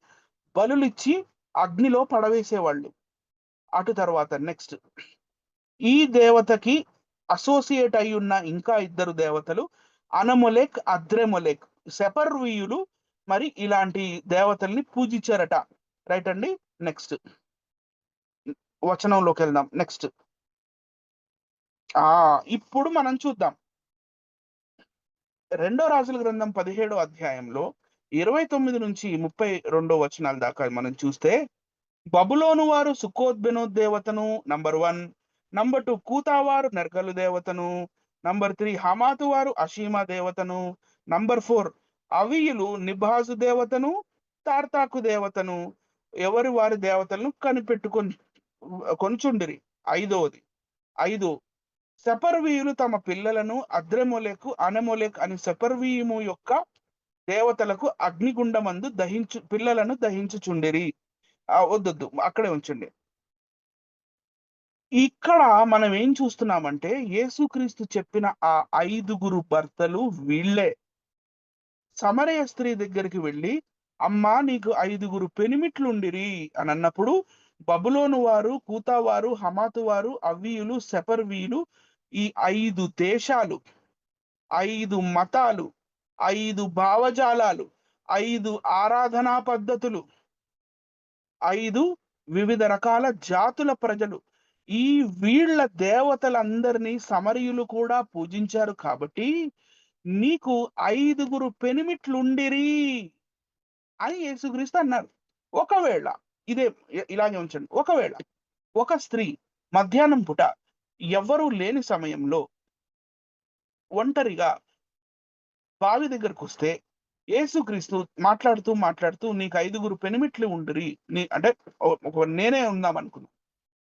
బలులిచ్చి అగ్నిలో పడవేసేవాళ్ళు. అటు తర్వాత నెక్స్ట్ ఈ దేవతకి అసోసియేట్ అయి ఉన్న ఇంకా ఇద్దరు దేవతలు అనమొలెక్, అద్రెమొలెక్, సెపర్వీయులు మరి ఇలాంటి దేవతల్ని పూజించారట. రైట్ అండి. నెక్స్ట్ వచనంలోకి వెళ్దాం. నెక్స్ట్ ఇప్పుడు మనం చూద్దాం 2 రాజుల గ్రంథం 17వ అధ్యాయంలో 29 నుంచి 32 వచనాల దాకా మనం చూస్తే బబులోను వారు సుక్కోత్బెనోత్ దేవతను నంబర్ 1, నంబర్ 2 కూతావారు నెర్గలు దేవతను, నంబర్ 3 హమాతు వారు అషీమా దేవతను, నంబర్ 4 అవీయులు నిభాజు దేవతను, తార్తాకు దేవతను ఎవరి వారి దేవతలను కొనుచుండిరి. 5 సెపర్వీయులు తమ పిల్లలను అద్రెమొలెకు, అనమొలెక్ అని సెపర్వీయము యొక్క దేవతలకు అగ్నిగుండమందు పిల్లలను దహించుచుండిరి. వద్దొద్దు, అక్కడే ఉంచండి. ఇక్కడ మనం ఏం చూస్తున్నామంటే యేసుక్రీస్తు చెప్పిన ఆ 5 భర్తలు వీళ్ళే. సమరయ స్త్రీ దగ్గరికి వెళ్ళి అమ్మా నీకు 5 పెనిమిట్లుండిరి అని అన్నప్పుడు బబులోను వారు, కూతావారు, హమాతు వారు, అవీయులు, సెపర్వీయులు ఈ 5 దేశాలు, 5 మతాలు, 5 భావజాలాలు, 5 ఆరాధనా పద్ధతులు, 5 వివిధ రకాల జాతుల ప్రజలు ఈ వీళ్ళ దేవతలందరినీ సమరయులు కూడా పూజించారు. కాబట్టి నీకు 5 పెనిమిట్లుండిరి అని యేసుక్రీస్తు అన్నారు. ఒకవేళ ఇలాగే ఉంచండి. ఒకవేళ ఒక స్త్రీ మధ్యాహ్నం పూట ఎవ్వరూ లేని సమయంలో ఒంటరిగా బావి దగ్గరకు వస్తే యేసుక్రీస్తు మాట్లాడుతూ నీకు 5 పెనిమిట్లు ఉండిరి అంటే నేనే ఉందాం అనుకున్నా.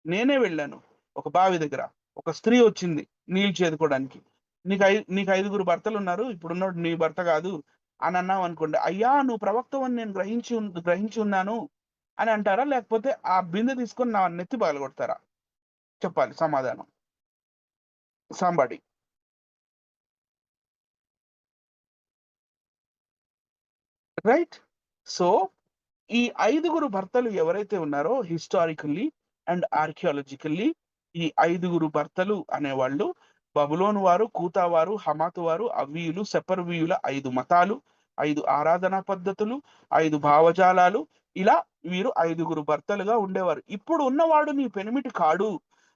నేనే వెళ్ళాను ఒక బావి దగ్గర. ఒక స్త్రీ వచ్చింది నీళ్ళు చేదుకోవడానికి. నీకు 5 భర్తలు ఉన్నారు, ఇప్పుడున్నాడు నీ భర్త కాదు అని అన్నావు అనుకోండి. అయ్యా నువ్వు ప్రవక్తవని నేను గ్రహించి ఉన్నాను అని అంటారా? లేకపోతే ఆ బిందె తీసుకొని నా నెత్తి పగలగొడతారా? చెప్పాలి సమాధానం. సంబడి. రైట్. సో ఈ 5 భర్తలు ఎవరైతే ఉన్నారో హిస్టారికల్లీ అండ్ ఆర్కియాలజికల్లీ ఈ 5 భర్తలు అనేవాళ్ళు బబులోను వారు, కూతావారు, హమాతు వారు, అవీయులు, సెపర్వీయుల 5 మతాలు, 5 ఆరాధనా పద్ధతులు, 5 భావజాలాలు, ఇలా వీరు 5 భర్తలుగా ఉండేవారు. ఇప్పుడు ఉన్నవాడు నీ పెనిమిటి కాడు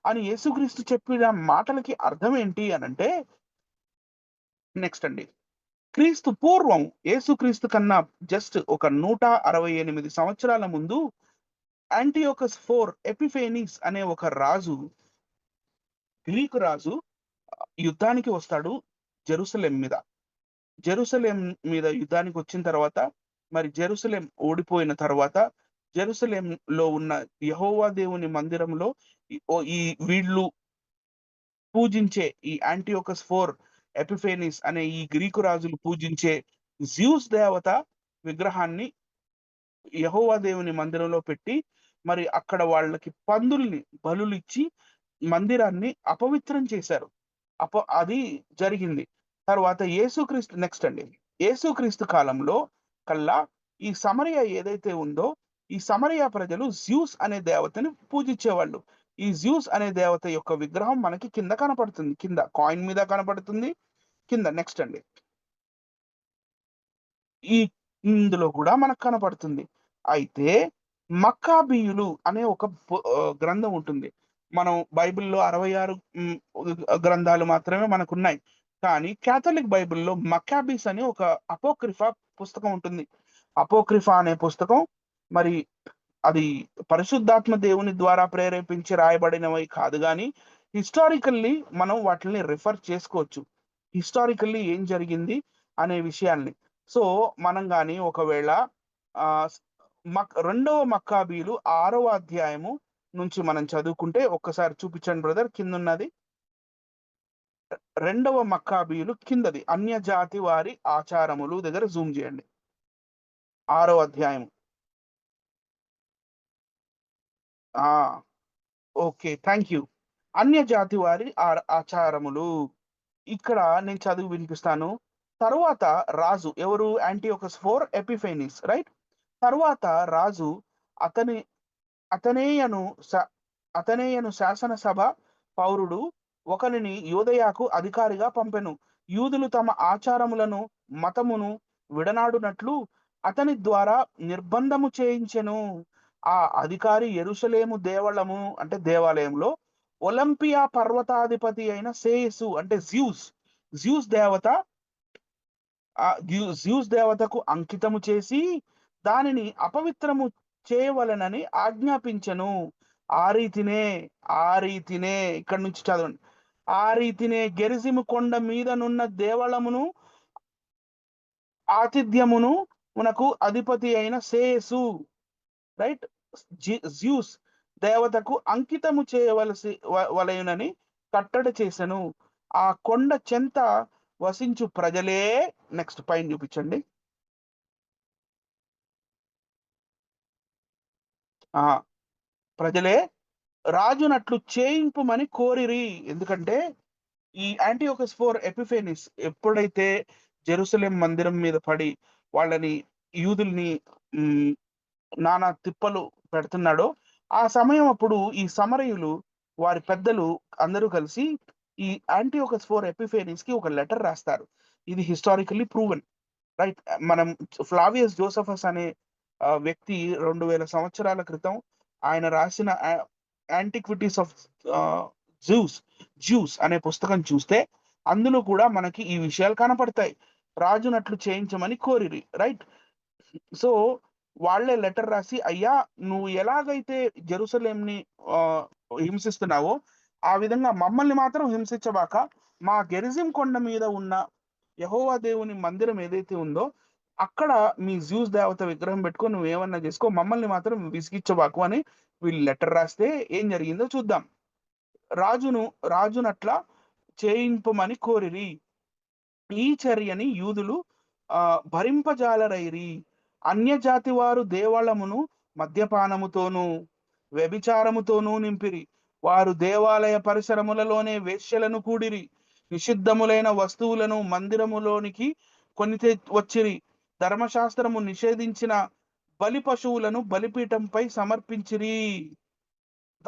అని యేసుక్రీస్తు చెప్పిన మాటలకి అర్థం ఏంటి అనంటే నెక్స్ట్ అండి. క్రీస్తు పూర్వం యేసుక్రీస్తు కన్నా జస్ట్ ఒక 168 సంవత్సరాల ముందు యాంటియోకస్ 4 ఎపిఫేనీస్ అనే ఒక రాజు, గ్రీకు రాజు యుద్ధానికి వస్తాడు జెరూసలేం మీద. జెరూసలేం మీద యుద్ధానికి వచ్చిన తర్వాత మరి జెరూసలేం ఓడిపోయిన తర్వాత జెరూసలేంలో ఉన్న యెహోవా దేవుని మందిరంలో ఈ వీళ్ళు పూజించే ఈ యాంటియోకస్ 4 ఎపిఫేనీస్ అనే ఈ గ్రీకు రాజులు పూజించే జ్యూస్ దేవత విగ్రహాన్ని యెహోవా దేవుని మందిరంలో పెట్టి మరి అక్కడ వాళ్ళకి పందుల్ని బలులిచ్చి మందిరాన్ని అపవిత్రం చేశారు. అది జరిగింది. తర్వాత యేసుక్రీస్తు నెక్స్ట్ అండి. యేసుక్రీస్తు కాలంలో కల్లా ఈ సమరయ ఏదైతే ఉందో ఈ సమరయ ప్రజలు జ్యూస్ అనే దేవతని పూజించేవాళ్ళు. ఈ జ్యూస్ అనే దేవత యొక్క విగ్రహం మనకి కింద కనపడుతుంది. కింద కాయిన్ మీద కనపడుతుంది. కింద నెక్స్ట్ అండి. ఇందులో కూడా మనకు కనపడుతుంది. అయితే మక్కాబీయులు అనే ఒక గ్రంథం ఉంటుంది. మనం బైబిల్లో 66 గ్రంథాలు మాత్రమే మనకున్నాయి. కానీ క్యాథలిక్ బైబిల్లో మక్కాబీస్ అని ఒక అపోక్రిఫా పుస్తకం ఉంటుంది. అపోక్రిఫా అనే పుస్తకం మరి అది పరిశుద్ధాత్మ దేవుని ద్వారా ప్రేరేపించి రాయబడినవి కాదు, కానీ హిస్టారికల్లీ మనం వాటిని రిఫర్ చేసుకోవచ్చు. హిస్టారికల్లీ ఏం జరిగింది అనే విషయాల్ని. సో, మనం గాని ఒకవేళ ఆహ్, రెండవ మక్కాబీలు 6వ అధ్యాయము నుంచి మనం చదువుకుంటే ఒక్కసారి చూపించండి బ్రదర్ కిందున్నది. రెండవ మక్కాబీలు కిందది అన్యజాతి వారి ఆచారములు దగ్గర జూమ్ చేయండి. 6వ అధ్యాయం. ఆ! ఓకే. Thank you. అన్యజాతి వారి ఆచారములు. ఇక్కడ నేను చదివి వినిపిస్తాను. తరువాత రాజు ఎవరు? Antiochus IV Epiphanes right? తరువాత రాజు అతని అతనేయను స అతనేయను శాసనసభ పౌరుడు ఒకనిని యూదయకు అధికారిగా పంపెను. యూదులు తమ ఆచారములను, మతమును విడనాడునట్లు అతని ద్వారా నిర్బంధము చేయించెను. ఆ అధికారి యెరూషలేము దేవళము అంటే దేవాలయంలో ఒలింపియా పర్వతాధిపతి అయిన సేయసు అంటే జ్యూస్ దేవత జ్యూస్ దేవతకు అంకితము చేసి దానిని అపవిత్రము చేయవలెనని ఆజ్ఞాపించెను. ఆ రీతినే, ఆ రీతినే ఇక్కడి నుంచి చదవండి. ఆ రీతినే గెరిజిము కొండ మీదనున్న దేవళమును, ఆతిథ్యమును మనకు అధిపతి అయిన సేయసు రైట్? జ్యూస్ దేవతకు అంకితము చేయవలసి వలయునని కట్టడి చేసెను. ఆ కొండ చెంత వసించు ప్రజలే నెక్స్ట్ పైన చూపించండి. ఆ! ప్రజలే రాజునట్లు చేయింపుమని కోరిరి. ఎందుకంటే ఈ యాంటియోకస్ IV ఎపిఫెనీస్ ఎప్పుడైతే జెరూసలేం మందిరం మీద పడి వాళ్ళని యూదుల్ని హ్మ్, నానా తిప్పలు పెడుతున్నాడో, ఆ సమయం అప్పుడు ఈ సమరయులు వారి పెద్దలు అందరూ కలిసి ఈ యాంటియోకస్ IV ఎపిఫెనీస్‌కి ఒక లెటర్ రాస్తారు. ఇది హిస్టారికల్లీ ప్రూవెన్ రైట్? మనం ఫ్లావియస్ జోసెఫస్ అనే వ్యక్తి 2000 సంవత్సరాల క్రితం ఆయన రాసిన యాంటిక్విటీస్ ఆఫ్ ఆహ్, జ్యూస్ జ్యూస్ అనే పుస్తకం చూస్తే అందులో కూడా మనకి ఈ విషయాలు కనపడతాయి. రాజునట్లు చేయించమని కోరిరి రైట్? సో, వాళ్ళే లెటర్ రాసి, "అయ్యా! నువ్వు ఎలాగైతే జెరూసలేంని ఆహ్, హింసిస్తున్నావో, ఆ విధంగా మమ్మల్ని మాత్రం హింసించబాక, మా గెరిజిం కొండ మీద ఉన్న యెహోవా దేవుని మందిరం ఏదైతే ఉందో, అక్కడ మీ జ్యూస్ దేవత విగ్రహం పెట్టుకొని నువ్వేమన్నా చేసుకో. మమ్మల్ని మాత్రం విసిగిచ్చబాకు" అని వీళ్ళు లెటర్ రాస్తే ఏం జరిగిందో చూద్దాం. రాజును రాజునట్ల చేయింపమని కోరిరి. ఈ చర్యని యూదులు భరింపజాలరైరి. అన్యజాతి వారు దేవాలమును మద్యపానముతోనూ, వ్యభిచారముతోనూ నింపిరి. వారు దేవాలయ పరిసరములలోనే వేశ్యలను కూడిరి. నిషిద్ధములైన వస్తువులను మందిరములోనికి కొని వచ్చిరి. ధర్మశాస్త్రము నిషేధించిన బలి పశువులను బలిపీఠంపై సమర్పించిరి.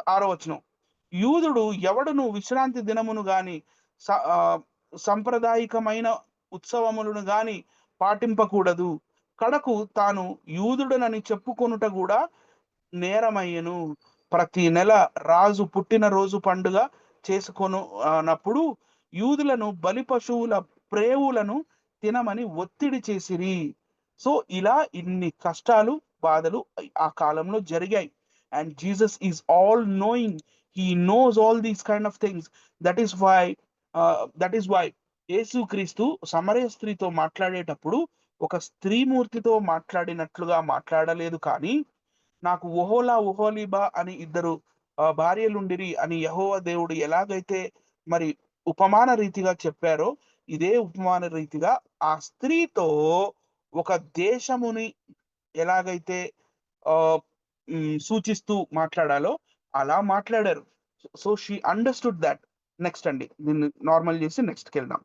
6వ వచనం. యూదుడు ఎవడును విశ్రాంతి దినమును గాని స ఆహ్, సాంప్రదాయికమైన ఉత్సవములను గాని పాటింపకూడదు. కడకు తాను యూదుడనని చెప్పుకొనుట గూడా నేరమయ్యెను. ప్రతి నెల రాజు పుట్టినరోజు పండుగ నప్పుడు యూదులను బలి పశువుల ప్రేవులను తినమని ఒత్తిడి చేసిరి. సో, ఇలా ఇన్ని కష్టాలు, బాధలు ఆ కాలంలో జరిగాయి. And Jesus is all knowing. He knows all these kind of things. That is why that is why యేసుక్రీస్తు సమరయ స్త్రీతో మాట్లాడేటప్పుడు ఒక స్త్రీమూర్తితో మాట్లాడినట్లుగా మాట్లాడలేదు కానీ, నాకు ఒహోలా, ఒహోలీబా అని ఇద్దరు భార్యలుండిరి అని యెహోవా దేవుడు ఎలాగైతే మరి ఉపమాన రీతిగా చెప్పారో, ఇదే ఉపమాన రీతిగా ఆ స్త్రీతో ఒక దేశముని ఎలాగైతే ఆహ్, సూచిస్తూ మాట్లాడాలో అలా మాట్లాడారు. So, she understood that. Next అండి. దీన్ని నార్మల్ చేసి నెక్స్ట్‌కెళ్దాం.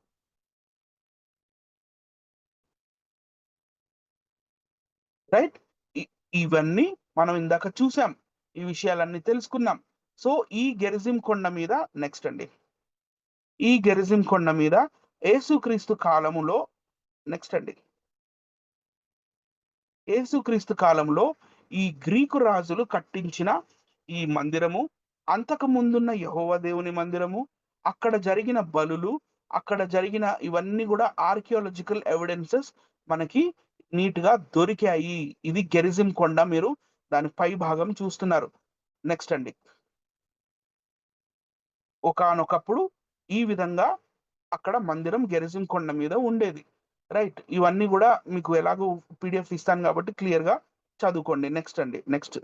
రైట్? ఇ ఇవన్నీ మనం ఇందాక చూసాం. ఈ విషయాలన్నీ తెలుసుకున్నాం. సో, ఈ గెరిజిం కొండ మీద నెక్స్ట్ అండి. ఈ గెరిజిం కొండ మీద యేసుక్రీస్తు కాలములో నెక్స్ట్ అండి. యేసుక్రీస్తు కాలంలో ఈ గ్రీకు రాజులు కట్టించిన ఈ మందిరము, అంతకు ముందున్న యెహోవా దేవుని మందిరము, అక్కడ జరిగిన బలులు, అక్కడ జరిగిన ఇవన్నీ గూడా ఆర్కియాలజికల్ ఎవిడెన్సెస్ మనకి నీట్‌గా దొరికాయి. ఇది గెరిజిం కొండ. మీరు దాని పై భాగం చూస్తున్నారు. నెక్స్ట్ అండి. ఒకానొకప్పుడు ఈ విధంగా అక్కడ మందిరం గెరిజిం కొండ మీద ఉండేది. రైట్. ఇవన్నీ కూడా మీకు ఎలాగో పీడిఎఫ్ ఇస్తాను కాబట్టి క్లియర్ గా చదువుకోండి. నెక్స్ట్ అండి. Next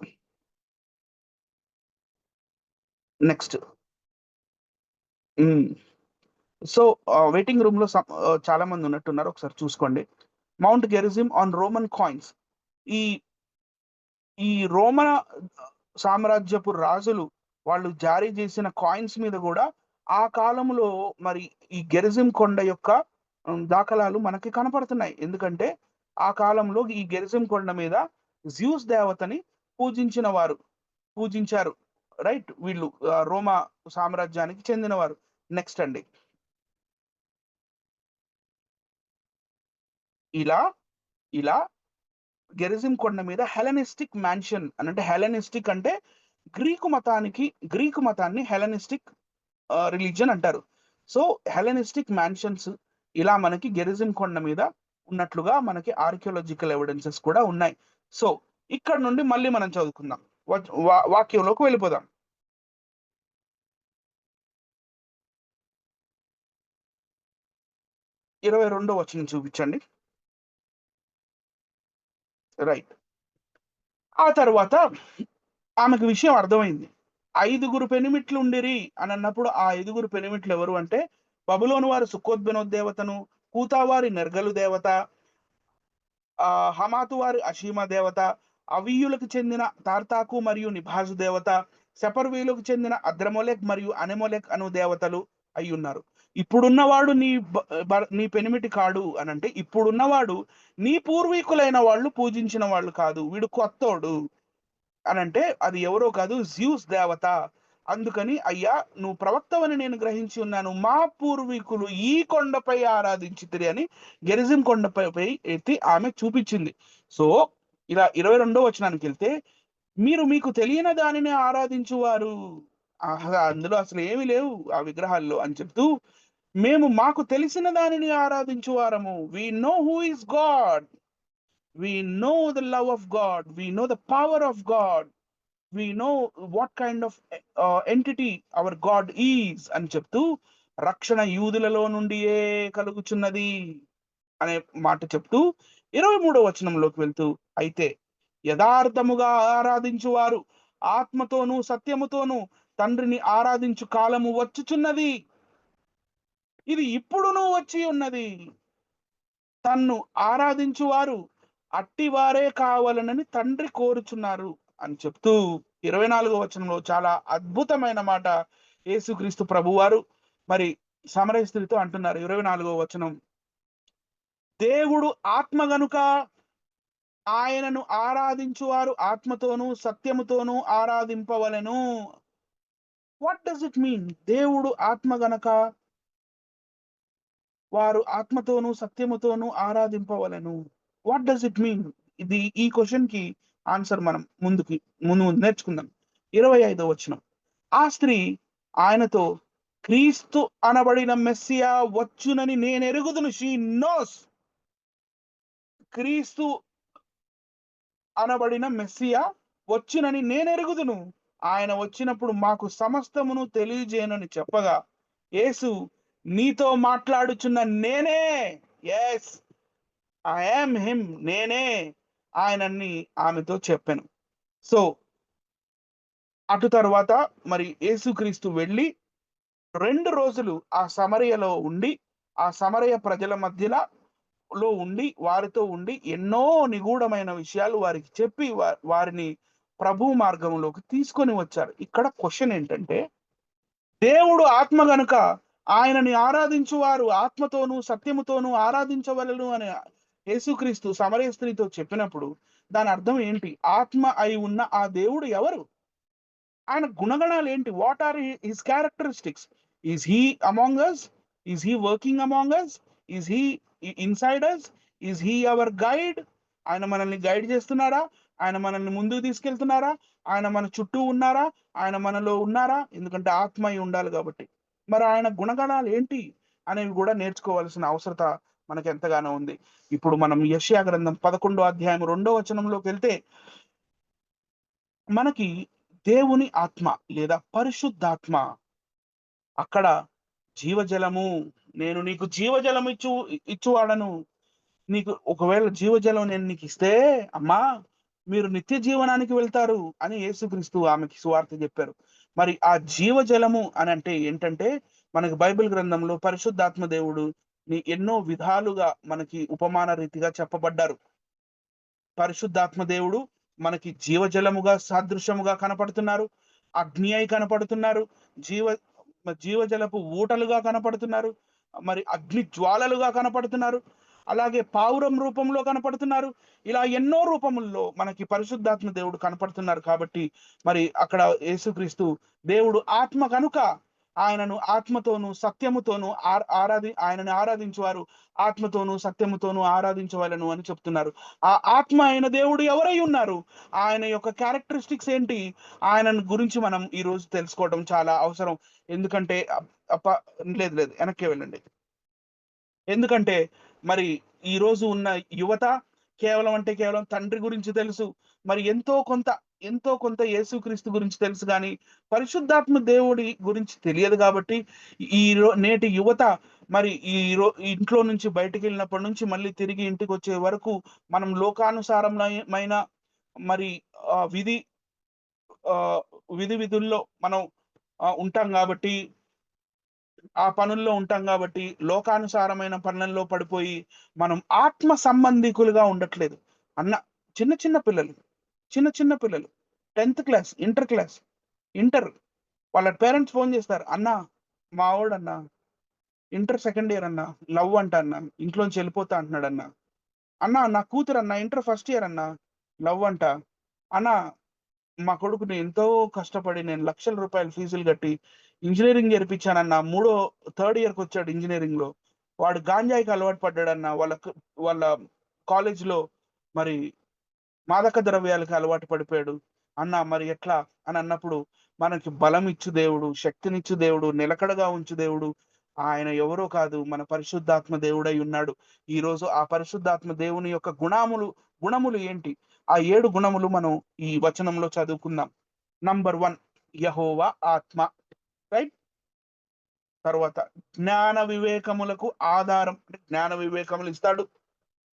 next so waiting room లో చాలా మంది ఉన్నట్టున్నారు, ఒకసారి చూసుకోండి. Mount Gerizim on Roman coins. ఈ ఈ రోమన్ సామ్రాజ్యపు రాజులు వాళ్ళు జారీ చేసిన కాయిన్స్ మీద కూడా ఆ కాలంలో మరి ఈ గెరిజిం కొండ యొక్క దాఖలాలు మనకి కనపడుతున్నాయి. ఎందుకంటే ఆ కాలంలో ఈ గెరిజిం కొండ మీద జ్యూస్ దేవతని పూజించారు. రైట్. వీళ్ళు రోమా సామ్రాజ్యానికి చెందినవారు. నెక్స్ట్ అండి. ఇలా ఇలా గెరిజిం కొండ మీద హెలెనిస్టిక్ మ్యాన్షన్ అంటే హెలెనిస్టిక్ అంటే గ్రీకు మతాన్ని హెలెనిస్టిక్ రిలీజియన్ అంటారు. సో హెలెనిస్టిక్ మ్యాన్షన్స్ ఇలా మనకి గెరిజిం కొండ మీద ఉన్నట్లుగా మనకి ఆర్కియోలాజికల్ ఎవిడెన్సెస్ కూడా ఉన్నాయి. సో ఇక్కడ నుండి మళ్ళీ మనం చదువుకుందాం. వాక్యంలోకి వెళ్ళిపోదాం. 22వ వచనం చూపించండి. రైట్. ఆ తర్వాత ఆమెకు విషయం అర్థమైంది. 5గురు పెనిమిట్లు ఉండిరి అని అన్నప్పుడు ఆ 5గురు పెనిమిట్లు ఎవరు అంటే బబులోను వారి సుక్కోద్బెనోత్ దేవతను, కూతా వారి నెర్గలు దేవత, హమాతు వారి అషీమ దేవత, అవీయులకు చెందిన తార్తాకు మరియు నిభాజు దేవత, సెపర్వీలకు చెందిన అద్రమొలెక్ మరియు అనెమొలెక్ అను దేవతలు అయ్యున్నారు. ఇప్పుడున్నవాడు నీ పెనిమిటి కాడు అని అంటే ఇప్పుడున్నవాడు నీ పూర్వీకులైన వాళ్ళు పూజించిన వాళ్ళు కాదు, వీడు కొత్తోడు అని అంటే అది ఎవరో కాదు, జ్యూస్ దేవత. అందుకని అయ్యా నువ్వు ప్రవక్తవని నేను గ్రహించి ఉన్నాను, మా పూర్వీకులు ఈ కొండపై ఆరాధించితిరి అని గెరిజిం కొండపై ఎత్తి ఆమె చూపించింది. సో ఇలా 22వ వచనానికి వెళ్తే మీకు తెలియని దానిని ఆరాధించువారు, అందులో అసలు ఏమి లేవు ఆ విగ్రహాల్లో అని చెప్తూ మాకు తెలిసిన దానిని ఆరాధించువారము. We know who is God, we know the love of God, we know the power of God, we know what kind of entity our God is అని చెప్తూ రక్షణ యూదులలో నుండియే కలుగుచున్నది అనే మాట చెప్తూ 23వ వచనంలోకి వెళ్తూ అయితే యథార్థముగా ఆరాధించువారు ఆత్మతోనూ సత్యముతోనూ తండ్రిని ఆరాధించు కాలము వచ్చుచున్నది, ఇది ఇప్పుడును వచ్చి ఉన్నది, తన్ను ఆరాధించువారు అట్టివారే కావాలనని తండ్రి కోరుచున్నారు అని చెప్తూ 24వ వచనంలో చాలా అద్భుతమైన మాట యేసుక్రీస్తు ప్రభువారు మరి సమరయ స్త్రీతో అంటున్నారు. 24వ వచనం, దేవుడు ఆత్మ గనుక ఆయనను ఆరాధించువారు ఆత్మతోనూ సత్యముతోనూ ఆరాధింపవలెను. What does it mean? దేవుడు ఆత్మ గనక వారు ఆత్మతోనూ సత్యముతోనూ ఆరాధింపవలెను. What does it mean? ఈ క్వశ్చన్ కి ఆన్సర్ మనం ముందు నేర్చుకుందాం. 25వ వచనం, ఆ స్త్రీ ఆయనతో క్రీస్తు అనబడిన మెస్సియా వచ్చునని నేను ఎరుగుదును. షీ నోస్ క్రీస్తు అనబడిన మెస్సియా వచ్చునని నేను ఎరుగుదును, ఆయన వచ్చినప్పుడు మాకు సమస్తమును తెలియజేయనని చెప్పగా యేసు నీతో మాట్లాడుచున్న నేనే, ఎస్ ఐ యామ్ హిమ్, నేనే ఆయనని ఆమెతో చెప్పాను. సో అటు తర్వాత మరి యేసుక్రీస్తు వెళ్ళి 2 రోజులు ఆ సమరయలో ఉండి ఆ సమరయ ప్రజల మధ్యలో ఉండి వారితో ఉండి ఎన్నో నిగూఢమైన విషయాలు వారికి చెప్పి వారిని ప్రభు మార్గంలోకి తీసుకొని వచ్చారు. ఇక్కడ క్వశ్చన్ ఏంటంటే దేవుడు ఆత్మ గనుక ఆయనని ఆరాధించువారు ఆత్మతోనూ సత్యముతోనూ ఆరాధించవలెను అని యేసుక్రీస్తు సమరయ స్త్రీతో చెప్పినప్పుడు దాని అర్థం ఏంటి? ఆత్మ అయి ఉన్న ఆ దేవుడు ఎవరు? ఆయన గుణగణాలు ఏంటి? What are his characteristics? Is he among us? Is he working among us? Is he inside us? Is he our guide? ఆయన మనల్ని గైడ్ చేస్తున్నారా? ఆయన మనల్ని ముందుకు తీసుకెళ్తున్నారా? ఆయన మన చుట్టూ ఉన్నారా? ఆయన మనలో ఉన్నారా? ఎందుకంటే ఆత్మ అయి ఉండాలి కాబట్టి. మరి ఆయన గుణగణాలు ఏంటి అనేవి కూడా నేర్చుకోవాల్సిన అవసరత మనకు ఎంతగానో ఉంది. ఇప్పుడు మనం యెషయా గ్రంథం 11వ అధ్యాయం 2వ వచనంలోకి వెళ్తే మనకి దేవుని ఆత్మ లేదా పరిశుద్ధాత్మ, అక్కడ జీవజలము నేను నీకు జీవజలం ఇచ్చువాడను. నీకు ఒకవేళ జీవజలం నేను నీకు ఇస్తే, అమ్మా మీరు నిత్య జీవనానికి వెళ్తారు అని యేసుక్రీస్తు ఆమెకి సువార్త చెప్పారు. మరి ఆ జీవజలము అని అంటే ఏంటంటే, మనకి బైబిల్ గ్రంథంలో పరిశుద్ధాత్మ దేవుడు ఎన్నో విధాలుగా మనకి ఉపమాన రీతిగా చెప్పబడ్డారు. పరిశుద్ధాత్మ దేవుడు మనకి జీవజలముగా సాదృశ్యముగా కనపడుతున్నారు. అగ్ని అయి కనపడుతున్నారు. జీవ జీవజలపు ఊటలుగా కనపడుతున్నారు. మరి అగ్ని జ్వాలలుగా కనపడుతున్నారు. అలాగే పావురం రూపంలో కనపడుతున్నారు. ఇలా ఎన్నో రూపముల్లో మనకి పరిశుద్ధాత్మ దేవుడు కనపడుతున్నారు కాబట్టి, మరి అక్కడ యేసుక్రీస్తు దేవుడు ఆత్మ కనుక ఆయనను ఆత్మతోనూ, సత్యముతోనూ ఆయనని ఆరాధించువారు ఆత్మతోనూ, సత్యముతోనూ ఆరాధించవలెను అని చెప్తున్నారు. ఆ ఆత్మ అయిన దేవుడు ఎవరై ఉన్నారు? ఆయన యొక్క క్యారెక్టరిస్టిక్స్ ఏంటి? ఆయనను గురించి మనం ఈరోజు తెలుసుకోవడం చాలా అవసరం. ఎందుకంటే అప్ప లేదు లేదు వెనక్కే వెళ్ళండి. ఎందుకంటే మరి ఈరోజు ఉన్న యువత కేవలం అంటే కేవలం తండ్రి గురించి తెలుసు. మరి ఎంతో కొంత యేసుక్రీస్తు గురించి తెలుసు గానీ, పరిశుద్ధాత్మ దేవుడి గురించి తెలియదు గాబట్టి, నేటి యువత మరి ఇంట్లో నుంచి బయటికెళ్ళినప్పటి నుంచి మళ్ళీ తిరిగి ఇంటికొచ్చే వరకు మనం లోకానుసారమైన మరి విధి ఆహ్, విధుల్లో మనం ఉంటాం గాబట్టి ఆ పనుల్లో ఉంటాం గాబట్టి, లోకానుసారమైన పనులలో పడిపోయి, మనం ఆత్మ సంబంధికులుగా ఉండట్లేదు. అన్న చిన్న చిన్న పిల్లలు, చిన్న పిల్లలు 10థ్ క్లాస్, ఇంటర్ క్లాస్, ఇంటర్ వాళ్ళ పేరెంట్స్ ఫోను జేస్తారు. "అన్నా, మా వోడన్నా ఇంటర్ సెకండ్ ఇయర్ అన్నా, లవ్ అంట అన్నా, ఇంట్లోంచి ఎళ్ళిపోతా అంటున్నాడన్నా. అన్నా నా కూతురన్నా ఇంటర్ ఫస్ట్ ఇయర్ అన్నా, లవ్ అంట. అన్నా మా కొడుకుని ఎంతో కష్టపడి నేను లక్షల రూపాయలు ఫీజులు కట్టి ఇంజినీరింగ్ చేర్పించానన్న. థర్డ్ ఇయర్‌కొచ్చాడు ఇంజినీరింగ్‌లో. వాడు గాంజాయికి అలవాటు పడ్డాడన్న. వాళ్ళ కాలేజ్‌లో మరి మాదక ద్రవ్యాలకి అలవాటు పడిపోయాడు. అన్న మరి ఎట్లా? అని అన్నప్పుడు మనకి బలమిచ్చు దేవుడు, శక్తినిచ్చు దేవుడు, నిలకడగా ఉంచు దేవుడు. ఆయన ఎవరో కాదు మన పరిశుద్ధాత్మ దేవుడై ఉన్నాడు. ఈరోజు ఆ పరిశుద్ధాత్మ దేవుని యొక్క గుణములు ఏంటి? ఆ 7 గుణములు మనం ఈ వచనంలో చదువుకుందాం. నంబర్ 1 యెహోవా ఆత్మ. రైట్? తరువాత జ్ఞాన వివేకములకు ఆధారం. అంటే జ్ఞాన వివేకములు ఇస్తాడు.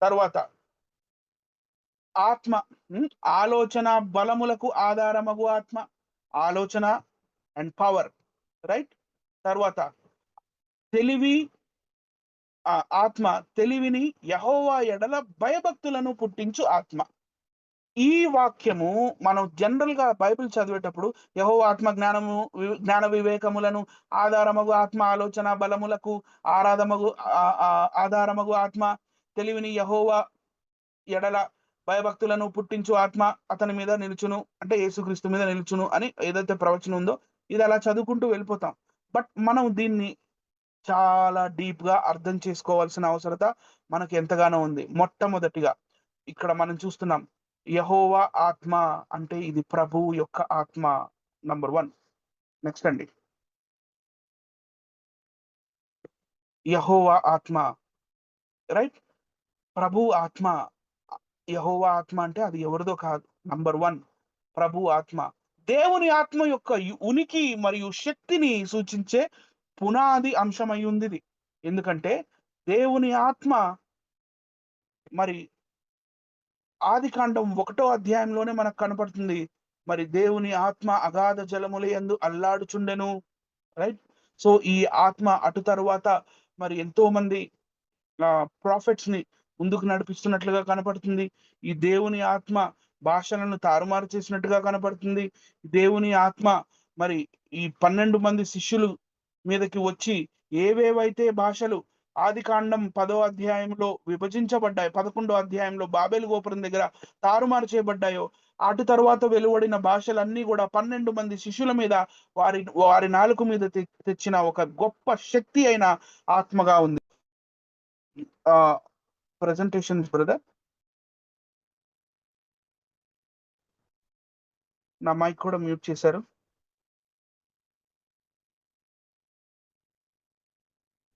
తరువాత ఆత్మ. ఆలోచన బలములకు ఆధారమగు ఆత్మ. ఆలోచన అండ్ పవర్. రైట్? తరువాత తెలివి ఆత్మ తెలివిని యెహోవా ఎడల భయభక్తులను పుట్టించు ఆత్మ. ఈ వాక్యము మనం జనరల్‌గా బైబిల్ చదివేటప్పుడు యెహోవా ఆత్మ జ్ఞాన వివేకములను ఆధారమగు ఆత్మ ఆలోచన బలములకు ఆరాధమగు ఆధారమగు ఆత్మ తెలివిని యెహోవా ఎడల భయభక్తులను పుట్టించు ఆత్మ అతని మీద నిలుచును. అంటే యేసుక్రీస్తు మీద నిలుచును అని ఏదైతే ప్రవచనం ఉందో ఇది అలా చదువుకుంటూ వెళ్ళిపోతాం. బట్ మనం దీన్ని చాలా డీప్‌గా అర్థం చేసుకోవాల్సిన అవసరత మనకు ఎంతగానో ఉంది. మొట్టమొదటిగా ఇక్కడ మనం చూస్తున్నాం. యెహోవా ఆత్మ అంటే ఇది ప్రభువు యొక్క ఆత్మ. నంబర్ 1. నెక్స్ట్ అండి. యెహోవా ఆత్మ. రైట్? ప్రభువు ఆత్మ. యెహోవా ఆత్మ అంటే అది ఎవరిదో కాదు. నంబర్ 1 ప్రభువు ఆత్మ. దేవుని ఆత్మ యొక్క ఉనికి మరియు శక్తిని సూచించే పునాది అంశమయ్యుందిది. ఎందుకంటే దేవుని ఆత్మ మరి ఆదికాండం 1 అధ్యాయంలోనే మనకు కనపడుతుంది. మరి దేవుని ఆత్మ అగాధ జలముల యందు అల్లాడుచుండెను. రైట్? సో, ఈ ఆత్మ అటు తరువాత మరి ఎంతోమంది ప్రాఫిట్స్‌ని ముందుకు నడిపిస్తున్నట్లుగా కనపడుతుంది. ఈ దేవుని ఆత్మ భాషలను తారుమారు చేసినట్టుగా కనపడుతుంది. దేవుని ఆత్మ మరి ఈ 12 మంది శిష్యులు మీదకి వచ్చి ఏవేవైతే భాషలు ఆదికాండం 10 అధ్యాయంలో విభజించబడ్డాయి. 11 అధ్యాయంలో బాబెలు గోపురం దగ్గర తారుమారు చేయబడ్డాయో, అటు తరువాత వెలువడిన భాషలన్నీ గూడా 12 మంది శిష్యుల మీద వారి నాలుక మీద తెచ్చిన ఒక గొప్ప శక్తి అయిన ఆత్మగా ఉంది. ఆహ్, ప్రెజెంటేషన్స్ బ్రదర్. నా మైక్ కూడా మ్యూట్ చేశారు.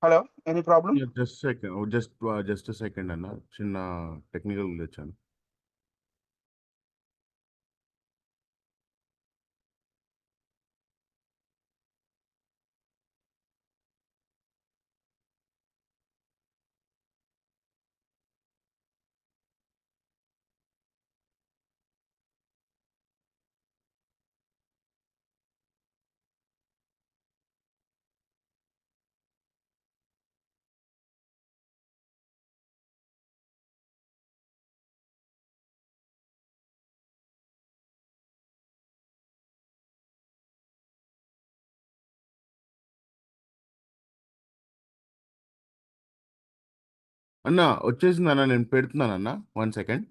Hello! Any problem? Yeah, just a second. Oh, just a second అన్న. చిన్న టెక్నికల్ గ్లిచ్ అన్న. అన్న వచ్చేసిందన్న, నేను పెడుతున్నానన్న, 1 సెకండ్.